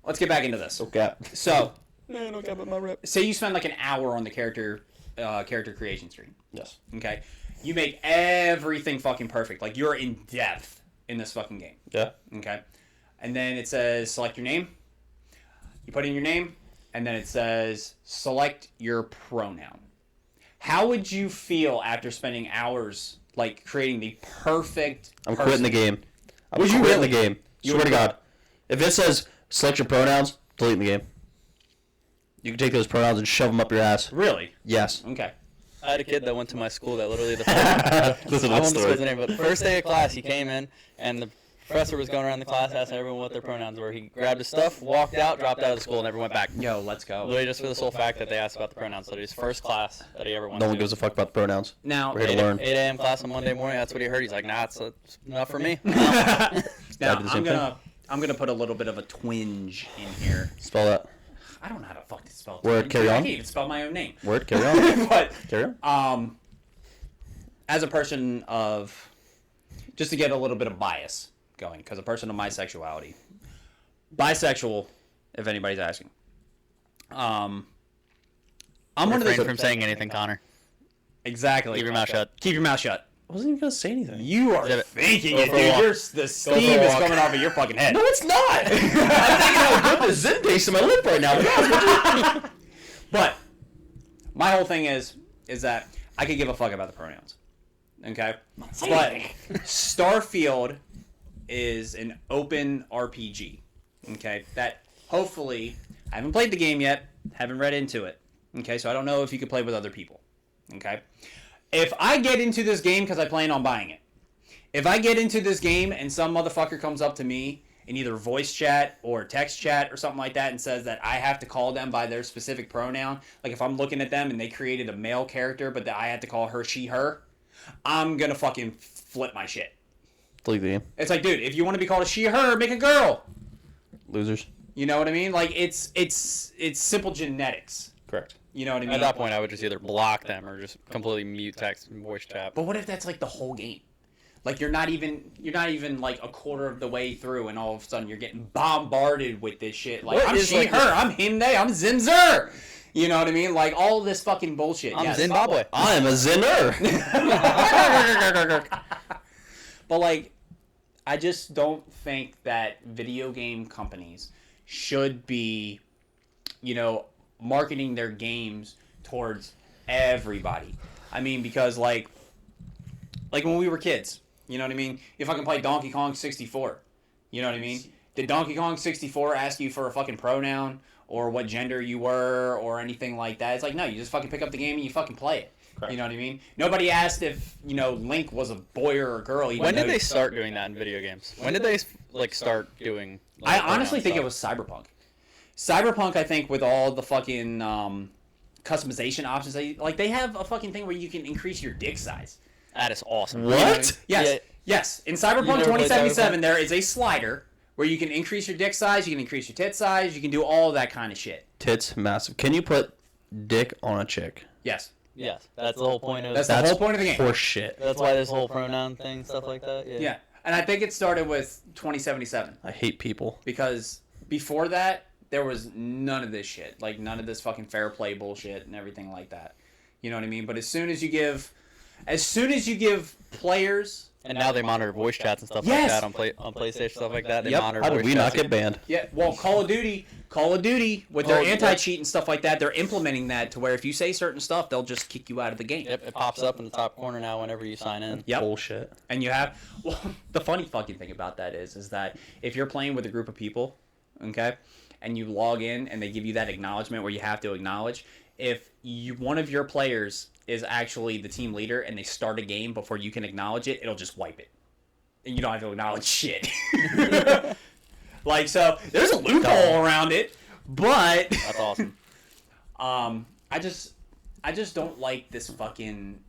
let's get back into this. Okay. So, No, no cap my rep. say you spend like an hour on the character creation screen. Yes. Okay? You make everything fucking perfect. Like, you're in depth in this fucking game. Yeah. Okay? And then it says select your name. You put in your name, and then it says select your pronoun. How would you feel after spending hours like creating the perfect I'm person? quitting the game. I'm Would you quitting really? the game. You Swear would to God. If it says select your pronouns, delete the game. You can take those pronouns and shove them up your ass. Really? Yes. Okay. I had a kid that went to my school that literally the first, Listen to I this won't disclose the story. name, but the first day of class he came in and the professor was going around the class asking everyone what their pronouns were. He grabbed his stuff, walked out, dropped out of the school, and never went back. Yo, let's go. Literally just for the sole fact that they asked about the pronouns. So his first class that he ever went No to. one gives a fuck about the pronouns. Now, We're here to learn. 8 a.m. class on Monday morning. That's what he heard. He's like, nah, it's not for me. now do the same I'm gonna put a little bit of a twinge in here. Spell that. I don't know how to fucking spell. Word, twinge. carry I on. can't even spell my own name. Word, carry on. But Carry on. as a person of, just to get a little bit of bias going, because a person of my sexuality, bisexual, if anybody's asking. I'm one of Refrain those. from saying anything, Connor. Exactly. Keep your mouth shut. Keep your mouth shut. I wasn't even gonna say anything. You are Zip it. thinking Go it, for a dude. walk. The for steam a is walk. coming off of your fucking head. No, it's not. I'm thinking how good the Zen tastes in my lip right now. But my whole thing is that I could give a fuck about the pronouns. Okay? But Starfield is an open RPG. Okay? That hopefully, I haven't played the game yet, haven't read into it. Okay? So I don't know if you could play with other people. Okay? If I get into this game because I plan on buying it, if I get into this game and some motherfucker comes up to me in either voice chat or text chat or something like that and says that I have to call them by their specific pronoun, like if I'm looking at them and they created a male character but that I had to call her she her, I'm gonna fucking flip my shit. Delete the game. It's like, dude, if you want to be called a she her, make a girl. Losers. You know what I mean? Like it's simple genetics. Correct. You know what I mean? At that point, I would just either block them or just completely mute text and voice chat. But what if that's like the whole game? Like you're not even like a quarter of the way through, and all of a sudden you're getting bombarded with this shit. Like What I'm is, she, like, her, I'm him, they, I'm Zinzer. You know what I mean? Like all this fucking bullshit. I'm Yes. Zimbabwe. I am a Zinner. But like, I just don't think that video game companies should be, marketing their games towards everybody. I mean, because like when we were kids, you know what I mean? You fucking play Donkey Kong 64. You know what I mean? Did Donkey Kong 64 ask you for a fucking pronoun or what gender you were or anything like that? It's like, no, you just fucking pick up the game and you fucking play it. Correct. You know what I mean? Nobody asked if, Link was a boy or a girl. Even When did though- they start doing that in video games? When did they start doing? I like, honestly think it pronoun was Cyberpunk. Cyberpunk, I think, with all the fucking customization options, they have a fucking thing where you can increase your dick size. stuff? That is awesome. What? Yes, Yeah. yes. In You Cyberpunk never played 2077, Cyberpunk? there is a slider where you can increase your dick size, you can increase your tit size, you can do all that kind of shit. Tits massive. Can you put dick on a chick? Yes. Yes, that's the whole point of. That's the whole point of the game. Horse shit. That's why this whole pronoun thing, stuff like that. Yeah. Yeah. And I think it started with 2077 I hate people. because before that, there was none of this shit. Like, none of this fucking fair play bullshit and everything like that. You know what I mean? But as soon as you give... As soon as you give players, And now they monitor voice chats and stuff like Yes! that on PlayStation, stuff like that. They Yep. monitor How voice did we chats. not get banned? yeah, well, Call of Duty with their Oh, yeah. anti-cheat and stuff like that, they're implementing that to where if you say certain stuff, they'll just kick you out of the game. Yep, it pops up in the top corner now whenever you sign in. Yep. Bullshit. And you have, well, the funny fucking thing about that is that if you're playing with a group of people, okay, and you log in and they give you that acknowledgement where you have to acknowledge, if one of your players is actually the team leader and they start a game before you can acknowledge it, it'll just wipe it. And you don't have to acknowledge shit. Like, so, there's a loophole around it, but... That's awesome. I just don't like this fucking...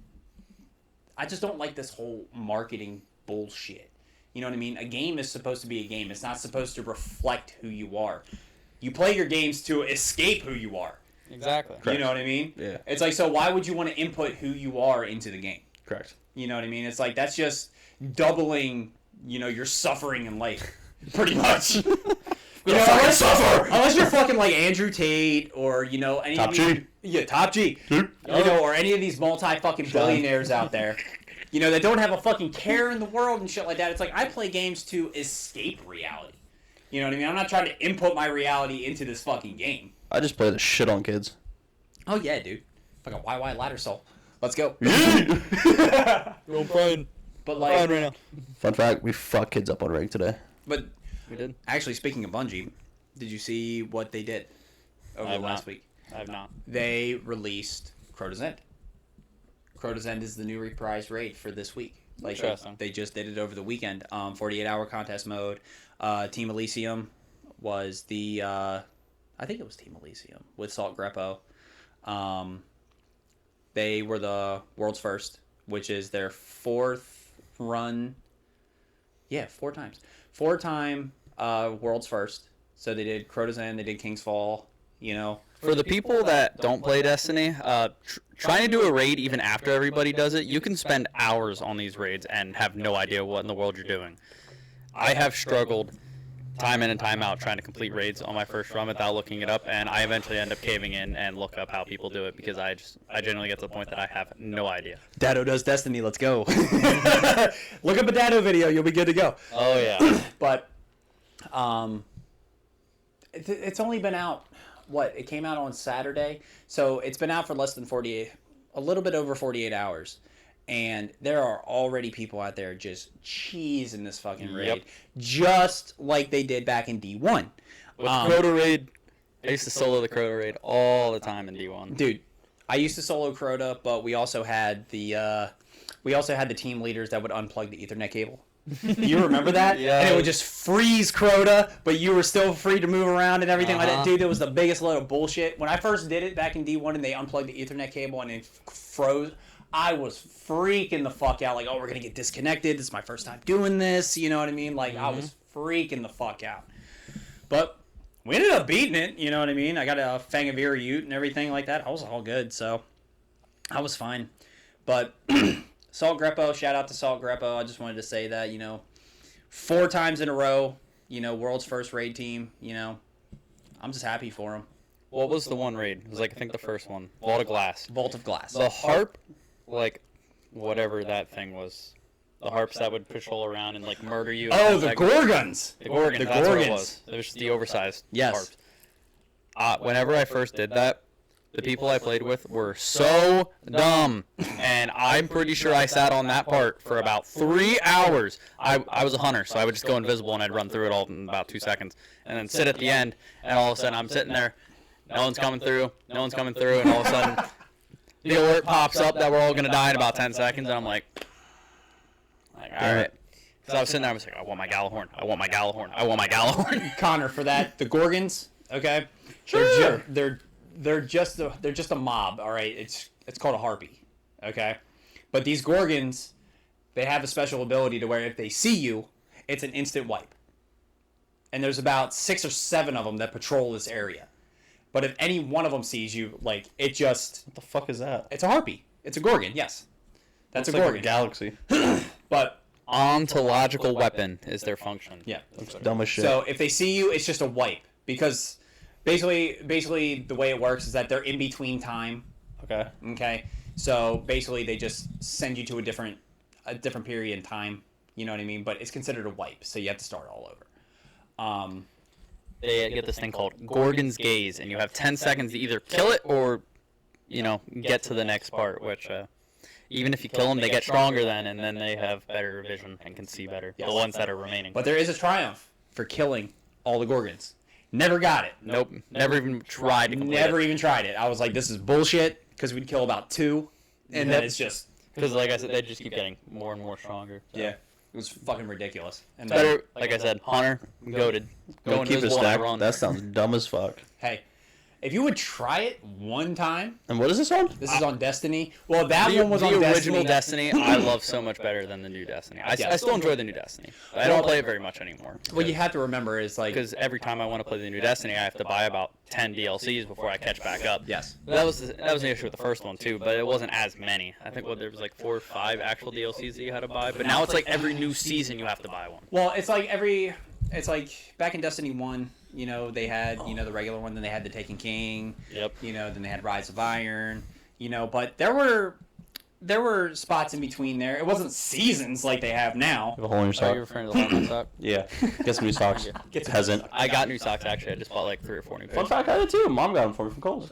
I just don't like this whole marketing bullshit. You know what I mean? A game is supposed to be a game. It's not supposed to reflect who you are. You play your games to escape who you are. Exactly. You know what I mean? Yeah. It's like, so why would you want to input who you are into the game? Correct. You know what I mean? It's like, that's just doubling, your suffering in life. Pretty much. Unless you're fucking like Andrew Tate or, any Top of these, G. Yeah, Top G. Or any of these multi-fucking billionaires out there. That don't have a fucking care in the world and shit like that. It's like, I play games to escape reality. You know what I mean? I'm not trying to input my reality into this fucking game. I just play the shit on kids. Oh, yeah, dude. Fucking YY Ladder Soul. Let's go. I'm fine. But, Fine like, right now. Fun fact, we fucked kids up on rank today. but We did. actually, speaking of Bungie, did you see what they did over I the have last not. week? I have not. They released Crota's End. Crota's End is the new reprise raid for this week. Like, Interesting. they just did it over the weekend. 48-hour contest mode. Team Elysium was the... I think it was Team Elysium with Salt Greppo. They were the world's first, which is their fourth run. Yeah, 4 times. 4-time world's first. So they did Crota's End, they did King's Fall, For the people that don't play Destiny, trying to do a raid even after everybody does it, you can spend hours on these raids and have no idea what in the world you're doing. I have struggled time in and time out trying to complete raids on my first run without looking it up, and I eventually end up caving in and look up how people do it because I generally get to the point that I have no idea. Dado does Destiny, let's go. Look up a Dado video, you'll be good to go. Oh yeah. But it's only been out, it came out on Saturday, so it's been out for less than 48, a little bit over 48 hours. And there are already people out there just cheesing this fucking raid, Yep. just like they did back in D1. With Crota raid, I used to solo the Crota raid all the time in D1. Dude, I used to solo Crota, but we also had the team leaders that would unplug the Ethernet cable. You remember that? Yeah. And it would just freeze Crota, but you were still free to move around and everything like that. Dude, it was the biggest load of bullshit. When I first did it back in D1 and they unplugged the Ethernet cable and it froze, I was freaking the fuck out. Like, oh, we're going to get disconnected. This is my first time doing this. You know what I mean? Like, I was freaking the fuck out. But we ended up beating it. You know what I mean? I got a Fang of Ear Ute and everything like that. I was all good. So I was fine. But Salt Greppo, shout out to Salt Greppo. I just wanted to say that, 4 times in a row, world's first raid team, I'm just happy for him. What was the one raid? It was I think the first one. Vault of Glass. Vault of Glass. The harp, whatever that thing was. The harps that would patrol around and murder you. Oh, the Gorgons. The Gorgons. The That's what it Gorgons. was. It was just the oversized Yes. harps. Whenever I first did that, the people I played with were so dumb, and I'm pretty sure I sat on that part for about 3 hours. I was a hunter, so I would just go invisible and I'd run through it all in about 2 seconds, and then sit at the end, and all of a sudden I'm sitting there, no one's coming through, and all of a sudden the alert pops up that we're all gonna die in about 10 seconds, and I'm like, all right. Because I was sitting there, I was like, I want my Galahorn, I want my Galahorn, I want my Galahorn. Connor, for that, the Gorgons, okay? Sure. They're just a mob, all right? It's called a harpy, okay? But these Gorgons, they have a special ability to where if they see you, it's an instant wipe. And there's about 6 or 7 of them that patrol this area. But if any one of them sees you, it just... What the fuck is that? It's a harpy. It's a Gorgon, yes. That's Looks a like Gorgon. galaxy. But, Ontological weapon is their function. yeah. Looks dumb as shit. So if they see you, it's just a wipe. Because basically the way it works is that they're in between time. Okay. Okay, so basically they just send you to a different period in time. You know what I mean? But it's considered a wipe, so you have to start all over. They get this thing called Gorgon's Gaze, and you have 10 seconds to either kill it or, get to the next part, which, even if you kill them, they get stronger then, and then they have better vision and can see better. Yes. The ones that are remaining. But there is a triumph for killing all the Gorgons. Never got it. Nope. Never even tried to complete Never it. even tried it. I was like, this is bullshit, because we'd kill about 2, and then it's just... Because, like I said, they just keep getting more and more stronger. So. Yeah. It was fucking ridiculous. And It's better, like I said, Hunter, goated. Go Keep it invisible on a stacked. run. That sounds dumb as fuck. Hey, if you would try it one time... And what is this on? This is on Destiny. Well, that The one was on original Destiny. Destiny, I love so much better than the new Destiny. I still enjoy the new Destiny. But I don't play it very much anymore. What you have to remember is, like... Because every time I want to play the new Destiny, I have to buy about 10 DLCs before I catch back up. Yes. That was the issue with the first one too, but it wasn't as many. I think there was like 4 or 5 actual DLCs that you had to buy, but now it's like every new season you have to buy one. Well, it's like back in Destiny 1, they had, the regular one, then they had the Taken King, Yep. then they had Rise of Iron, but there were spots in between there. It wasn't seasons like they have now. You have a hole in your Are sock. you referring to the one sock? Yeah. Get some new socks. Get some Peasant. I got new socks actually. I just bought like 3 or 4 new Fun pairs. fact, I did too. Mom got them for me from Kohl's.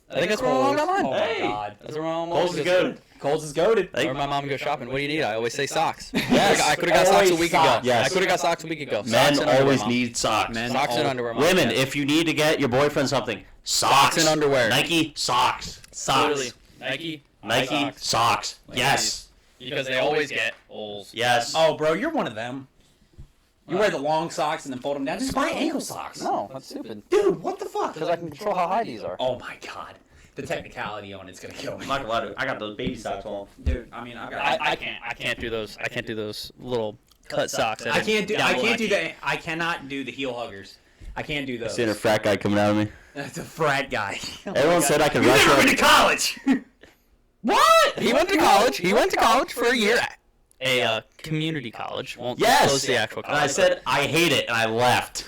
I think that's where my mom got mine. Oh Hey. my god. That's where my mom Kohl's always is goes. good. Coles is goaded. Hey. Or my mom goes shopping. What do you need? I always say socks. Yes. I could have got socks a Always week ago. socks. Yes. I could have got socks a week ago. Men Socks and underwear, always Mom. need socks. Men Socks and all- underwear, Mom. Women, Yes. if you need to get your boyfriend something, socks. Socks and underwear. Nike socks. Socks. Literally. Nike. Nike socks. Yes. Because they always get holes. Yes. Oh, bro, you're one of them. You wear the long socks and then fold them down. Just buy ankle socks. No, that's stupid. Dude, what the fuck? Because I can control how high these are. Oh my god. The technicality on it's gonna kill me. I'm not gonna lie to you. I got those baby socks on. Dude, I mean, I've got... I can't do those. I can't do those little cut socks. I cannot do the heel huggers. I can't do those. Seeing a frat guy coming out of me. That's a frat guy. Oh my Everyone God. said I could You rush never up. been to college. What? He went to college. He went to college for a year. A community college. Won't disclose the actual And I college. said I hate it, and I left.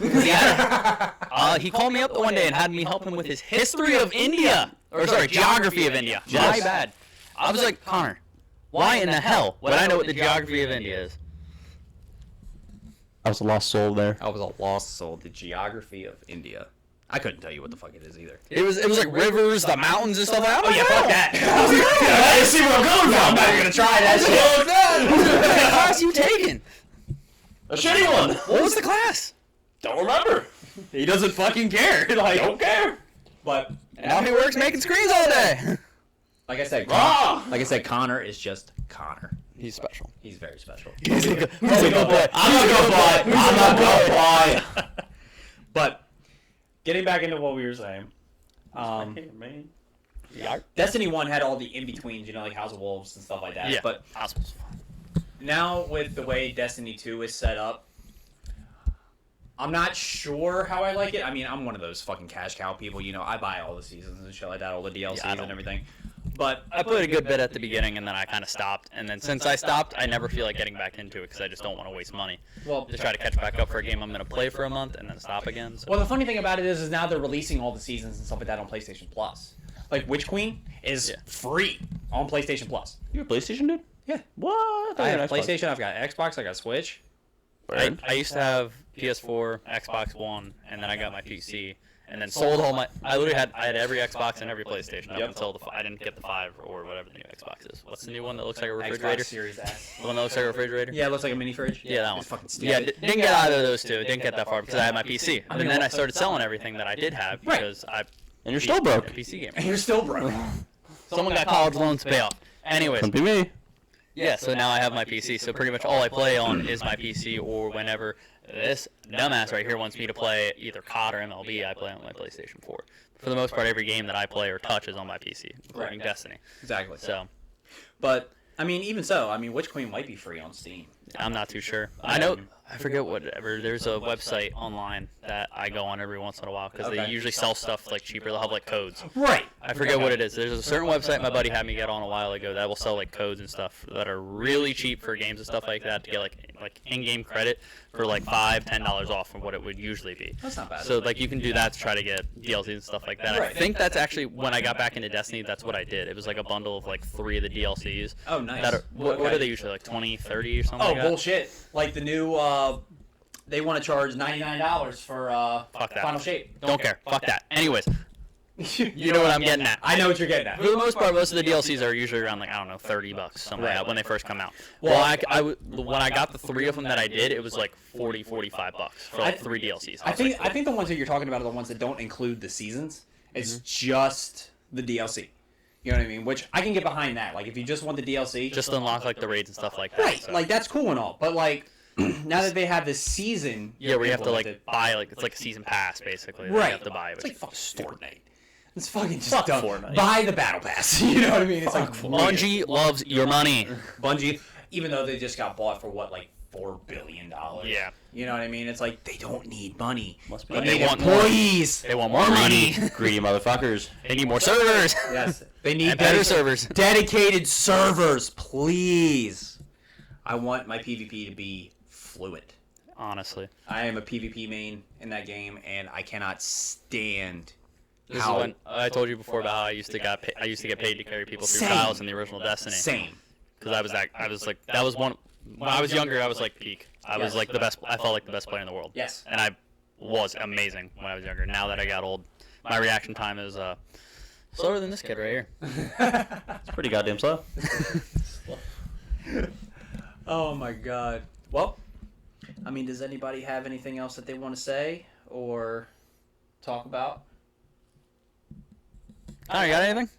He called me up the one day and had me help him with his history of India. Or sorry, geography of India. Yes. My bad. I was like, Connor, why in the hell would I know what the geography of India is? I was a lost soul there. I was a lost soul. The geography of India. I couldn't tell you what the fuck it is either. It was like rivers, the mountains and stuff like that. Oh yeah, fuck that. I see where I'm going I'm not even gonna try that shit. What class you taking? A shitty one. What was the class? Don't remember. He doesn't fucking care. Like, Don't care. but And now he works making screens all day. like I said, Connor is just Connor. He's special. He's very special. He's a good boy. I'm not gonna buy. I'm not gonna buy. But getting back into what we were saying, Man. Destiny 1 had all the in-betweens, like House of Wolves and stuff like that. Yeah. But Hospitals. now with the way Destiny 2 is set up, I'm not sure how I like it. I mean, I'm one of those fucking cash cow people. I buy all the seasons and shit like that, all the DLCs Yeah, I don't. and everything. But I played a good bit at the beginning, and then I kind of stopped. And then since I stopped, I never feel like getting back into it because I just don't want to waste money. well, Just try to catch back up for a game I'm going to play for a month and then stop again. So. well, the funny thing about it is now they're releasing all the seasons and stuff like that on PlayStation Plus. Like Witch Queen is Yeah. free on PlayStation Plus. You a PlayStation dude? Yeah. What? I have PlayStation. I've got Xbox. I got Switch. I used to have PS4, Xbox One, and then I got my PC, and then sold all my. I had every Xbox and every PlayStation up Yep. until I didn't get the 5 or whatever the new Xbox is. What's the new one that looks like a refrigerator? Xbox Series S. The one that looks like a refrigerator? Yeah, it looks like a mini fridge. Yeah, that one. It's fucking Yeah, stupid. didn't get either of those two. Didn't get that far because I had my PC. And then I started selling everything that I did have Right. because I. And you're still broke. A PC gamer. And you're still broke. Someone got college loans to pay off. Anyways, Couldn't be me. yeah, so now I have my PC. So pretty much all I play on is my PC, or whenever this dumbass right here wants me to play either COD or MLB, I play on my PlayStation 4. For the most part, every game that I play or touch is on my PC, including Right. Destiny. Exactly. So But I mean, even so, Witch Queen might be free on Steam. I'm not too sure. I know I forget whatever. There's a website online that I go on every once in a while because they usually sell stuff like cheaper. They'll have like codes. Right. I forget what it is. There's a certain website my buddy had me get on a while ago that will sell like codes and stuff that are really cheap for games and stuff like that to get like in-game credit for like $5-10 off from what it would usually be. That's not bad. So like you can do that to try to get DLCs and stuff like that. I think that's actually when I got back into Destiny, that's what I did. It was like a bundle of like 3 of the DLCs. Oh, nice. That are, what are they usually, like 20, 30 or something Oh, like that? bullshit. Like the new, they want to charge $99 for Fuck that. Final Shape. Don't care. Fuck that. Anyways, you know what I'm getting at. I know what you're getting at. For the most part, most of the DLCs are usually around like, I don't know, $30, something like that when they first come out. Well, When I got the 3 of them that I did, it was like $40-45 for like 3 DLCs. I think the ones that you're talking about are the ones that don't include the seasons. It's just the DLC. You know what I mean? Which I can get behind that. Like if you just want the DLC, just unlock like the raids and stuff like that. right. So. Like that's cool and all, but like now that they have this season, Yeah, where you have to like implemented- buy like it's like a season pass basically. That right. You have to buy. It's Which like fucking Fortnite. It's fucking just Fuck dumb. Fortnite. Buy the battle pass. You know what I mean? It's like weird. Bungie loves your money. Bungie, even though they just got bought for what, like $4 billion. Yeah. You know what I mean? It's like they don't need money. Must be But they they want want employees. They want more money. greedy motherfuckers. They need more servers. Yes, they need And better servers. dedicated servers, please. I want my PvP to be fluid. Honestly, I am a PvP main in that game, and I cannot stand this how is when I told you before about how I used to get paid to carry people through Same. trials in the original Destiny. same. Because that was one. When I was younger, I was like peak. I was like the best. I felt like the best player in the world. Yes. And I was amazing when I was younger. Now that I got old, my reaction time is slower than this kid right here. It's pretty goddamn slow. Oh my god. Well, I mean, does anybody have anything else that they want to say or talk about? Oh, you got anything?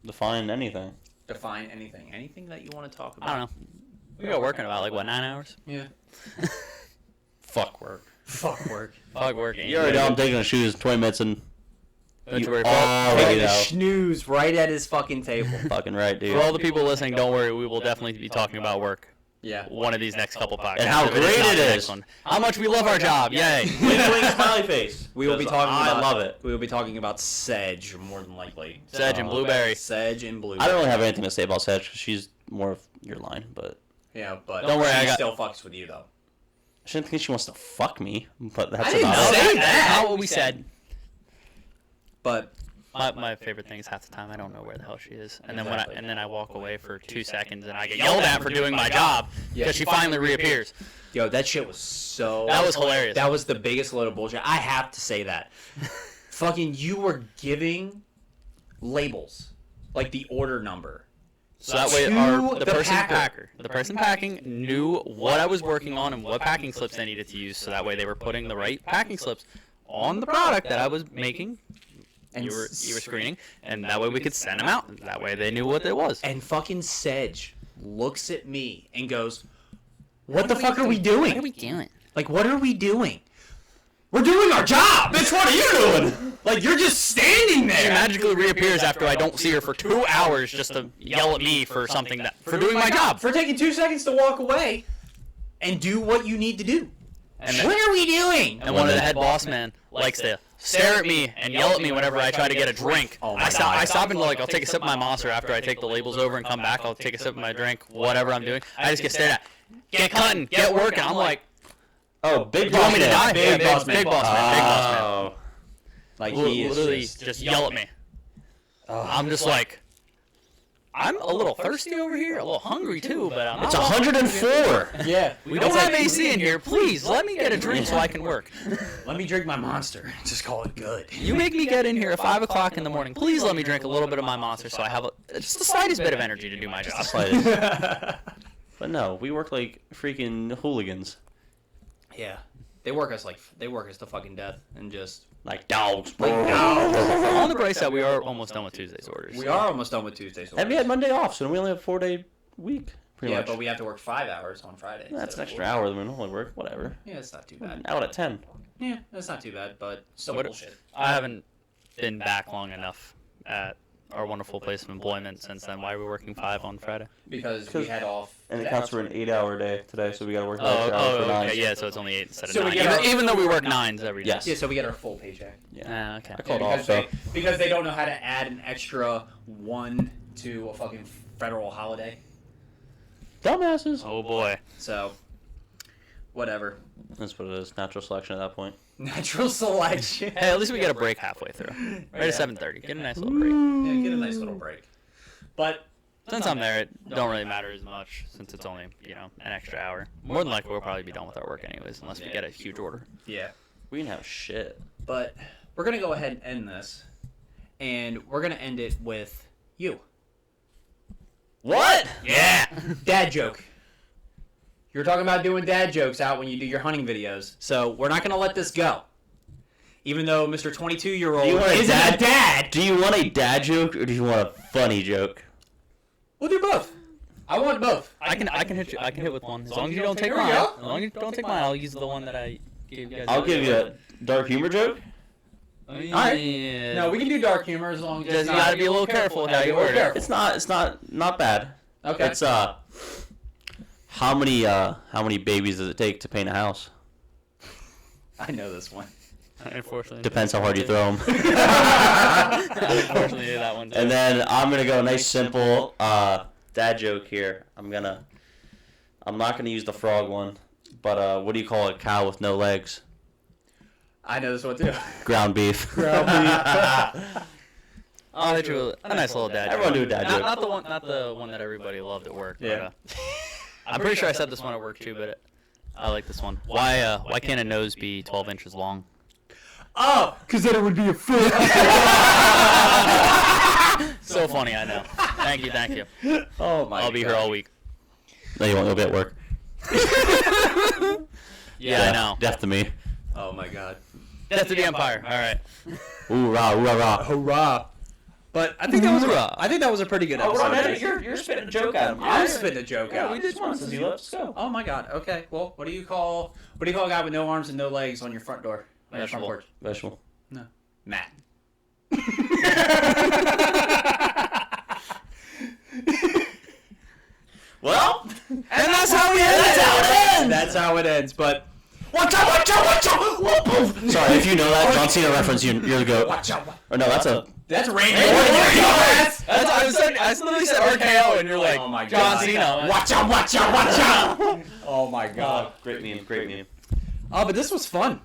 Define anything. Define anything. Anything that you want to talk about. I don't know. We got working about like what 9 hours? Yeah. Fuck work. Fuck work. Fuck working. You already know I'm taking the shoes 20 minutes and Don't you you worry. already know. Snooze right at his fucking table. Fucking right, dude. For all the people listening, don't worry. We will definitely be talking about work. Yeah. One of these next couple podcasts. And how If great not it the is. next one. How much we love our job. Yay. Wink, smiley face. We will be 'Cause talking I about love it. We will be talking about Sedge more than likely. Sedge and Blueberry. Sedge and Blueberry. I don't really have anything to say about Sedge 'cause she's more of your line, but Yeah, but Don't worry, she I got- still fucks with you though. I shouldn't think she wants to fuck me, but that's I didn't about say it. that. That's not what we said. But My favorite thing is half the time I don't know where the hell she is, and then when I walk away for 2 seconds and I get yelled at for doing my job because she finally reappears. yo, that shit was so. That was hilarious. That was the biggest load of bullshit. I have to say that. Fucking, you were giving labels, like the order number. So that way, To the the person packer. the person packing knew what I was working on and what packing slips they needed to use. So that way, they were putting the right packing slips on the product that I was making. And You were screening, and that way we could send them out. That way they knew what it was. And fucking Sedge looks at me and goes, "What the fuck are we doing? What are we doing? Like, what are we doing? We're doing our job. Bitch, what are you doing? Like, you're just standing She there." magically reappears after I don't see her for 2 hours just to yell at me for something for doing my job. For taking 2 seconds to walk away and do what you need to do. And What are we doing? And one of the head boss men likes to stare at me and yell at me whenever I try to get a drink. Oh my I God. stop and like I'll take a sip of my monster after I take the labels over and come back. I'll take a sip of my drink, whatever I'm doing. I just get stared at. Get cutting, get working. I'm like, Oh, big you want me to man. die? Big Yeah, boss man. big boss man, big boss man. Oh. Like, he is Literally just... just yell at me. I'm just like, I'm a little thirsty over here, a little hungry too, but I'm It's not- 104. Yeah. We don't have AC in here. Please let me get a drink so I can work. Let me drink my monster. Just call it good. You make me get in here at 5 o'clock in the morning. Please let me drink a little bit of my monster so I have just the slightest bit of energy to do my job. Slightest. But no, we work like freaking hooligans. Yeah. They work us to fucking death and just... Like dogs. On the bright side, we are almost done with Tuesday's orders. We are almost done with Tuesdays. And we had Monday off, so we only have a 4-day week, pretty Yeah, much. but we have to work 5 hours on Friday. That's an instead of extra 4. hour than we normally work. Whatever. Yeah, it's not too bad. Out at 10. Yeah, that's not too bad, but still What- bullshit. I haven't been back long enough at our wonderful place of employment since then. Why are we working 5 on Friday? Because we had off. And it today. counts for an 8-hour day today, so we gotta work an extra hour for 9. Okay, yeah, so it's only 8 instead of So we 9. get our- Even though we work 9s every day. Yes. Yeah, so we get our full paycheck. Ah, okay. I called Yeah, off, so. because they don't know how to add an extra 1 to a fucking federal holiday. Dumbasses. Oh boy. So, whatever. That's what it is. Natural selection at that point. Natural selection. Hey, at least we get a break halfway through. Right at 7:30. Get a nice little break. Yeah, get a nice little break. But Since I'm there, it don't really matter as much since it's only, an extra hour. More than likely, we'll probably be done with our work anyways, unless we get a huge order. yeah, We didn't have shit. but we're gonna go ahead and end this, and we're gonna end it with you. What? Yeah! Dad joke. You were talking about doing dad jokes out when you do your hunting videos, so we're not gonna let this go. Even though Mr. 22-year-old Do you want a isn't a dad, Do you want a dad joke or do you want a funny joke? we'll do both. I want both. I can hit with one. As long as you don't take Here we mine. go. As long as you don't take mine, I'll use the one that I gave you guys. I'll give you a dark humor joke. Alright. Yeah. No, we can do dark humor as long as Just it's you not. gotta be a little careful with how Be a you little word it. careful. It's not bad. Okay. It's how many babies does it take to paint a house? I know this one. Unfortunately. Depends how hard you throw them. Unfortunately, that one. Too. And then I'm gonna go nice simple dad joke here. I'm not gonna use the frog one, but what do you call a cow with no legs? I know this one too. Ground beef. Oh, they drew a nice little dad joke. Everyone do a dad joke. Not the one that everybody loved at work. Yeah. But, I'm pretty sure I said this one at work too, but I like this one. Why can't a nose be 12 inches long? Oh, because then it would be a foot. So funny, I know. Thank you. Oh my! I'll be here all week. No, you won't. You'll be at work. Yeah, I know. Death to me. Oh my God! Death to the Empire. All right. Ooh rah, ooh rah, rah. Hurrah! But I think that was Hoorah. a pretty good episode. You're spitting a joke at him. I'm spitting a joke out. we just want to see. Let's go. Oh my God! Okay. Well, what do you call a guy with no arms and no legs on your front door? On your front Vegetable. porch? Vegetable. No. Matt. Well, And that's how we end it. That's how it ends. But watch out! Sorry, if you know that John Cena reference, you're the goat. watch out! Or no, that's a. That's Randy. I literally said RKO, and you're like, Oh my John God. Cena. Watch out! Oh my God! Great meme. Oh, but this was fun.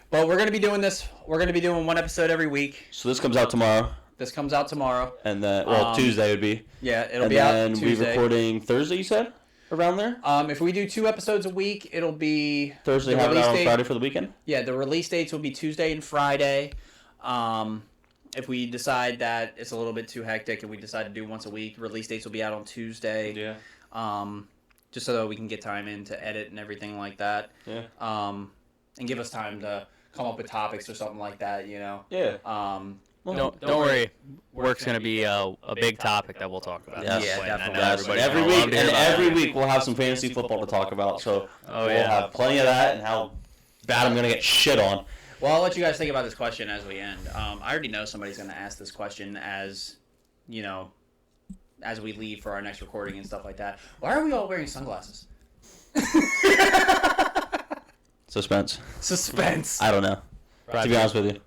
But we're gonna be doing this. We're gonna be doing one episode every week. So this comes out tomorrow, This comes out tomorrow. and then Tuesday would be. Yeah, it'll And be out then we Tuesday. recording Thursday. You said around there. If we do 2 episodes a week, it'll be Thursday, the have it release out on date- Friday for the weekend. Yeah, the release dates will be Tuesday and Friday. If we decide that it's a little bit too hectic and we decide to do once a week, release dates will be out on Tuesday. Yeah. Just so that we can get time in to edit and everything like that. Yeah. And give us time to come up with topics or something like that, you know. Yeah. Don't worry. Work's gonna be a big topic that we'll talk about. Yes. Yeah, And I know definitely. Yes, everybody's every gonna love week, to hear and about every that. week we'll have some fantasy football to talk about. So Oh, we'll yeah. have plenty of that, and how bad I'm gonna get shit on. Well, I'll let you guys think about this question as we end. I already know somebody's going to ask this question as we leave for our next recording and stuff like that. Why are we all wearing sunglasses? Suspense. Suspense. I don't know. To be honest with you.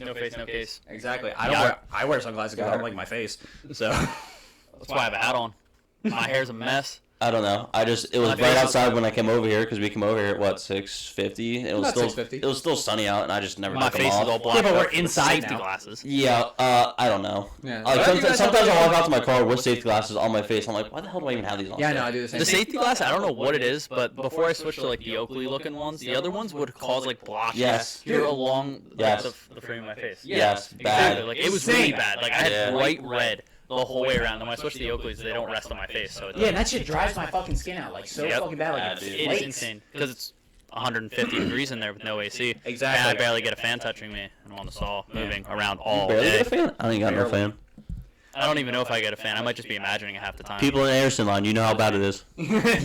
No face, no case. Exactly. Yeah. I wear sunglasses because I don't like my face. So. That's why I have a hat on. My hair's a mess. I don't know. It was My right face- outside when I came over here because we came over here at what 6:50. It was About still 6:50. it was still sunny out, and I just never My took them face is off. all black. Yeah, but we're up with inside safety now. glasses. Yeah, I don't know. Yeah. Like, Why do you guys sometimes have I walk those- out to my car with safety glasses on my face. I'm like, why the hell do I even have these on? Yeah, I still? know. I do the same The thing. safety glass, I don't know what it is, but before I switched to like the Oakley looking ones, the other ones would cause like blotches Yes. here along Yes. the frame of my face. Yes, Exactly. bad. Like it was really Insane. bad. Like I had Yeah. bright red the whole way around. And when I switched to the Oakleys, they don't rest on my face, so it Yeah, and that shit dries my fucking skin out like so Yep. fucking bad. Like Yeah, it dude. it is flakes. insane because it's 150 degrees in there with no AC. Exactly. And I barely get a fan touching me, and I'm on the saw moving around all Barely day. get a fan? I ain't got no Barely. fan. I don't even know if I get a fan. I might just be imagining it half the time. People in the Anderson line, you know how bad it is.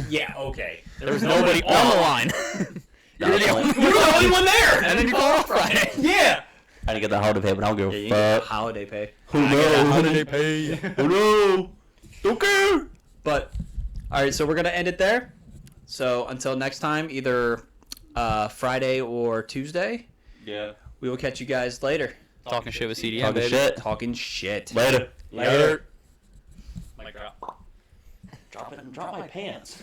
Yeah. Okay. there was nobody on the line. You're the You're the only one there. and then you call off Friday. Yeah. Trying to get that holiday pay, but I don't give Yeah, you a get fuck. holiday pay. Who knows? pay. Who knows? Don't care. But all right, so we're gonna end it there. So until next time, either Friday or Tuesday, Yeah. we will catch you guys later. Talking shit with C.D.M. Talking baby. shit. Talking shit. Later. Later. Mic drop. Drop my pants.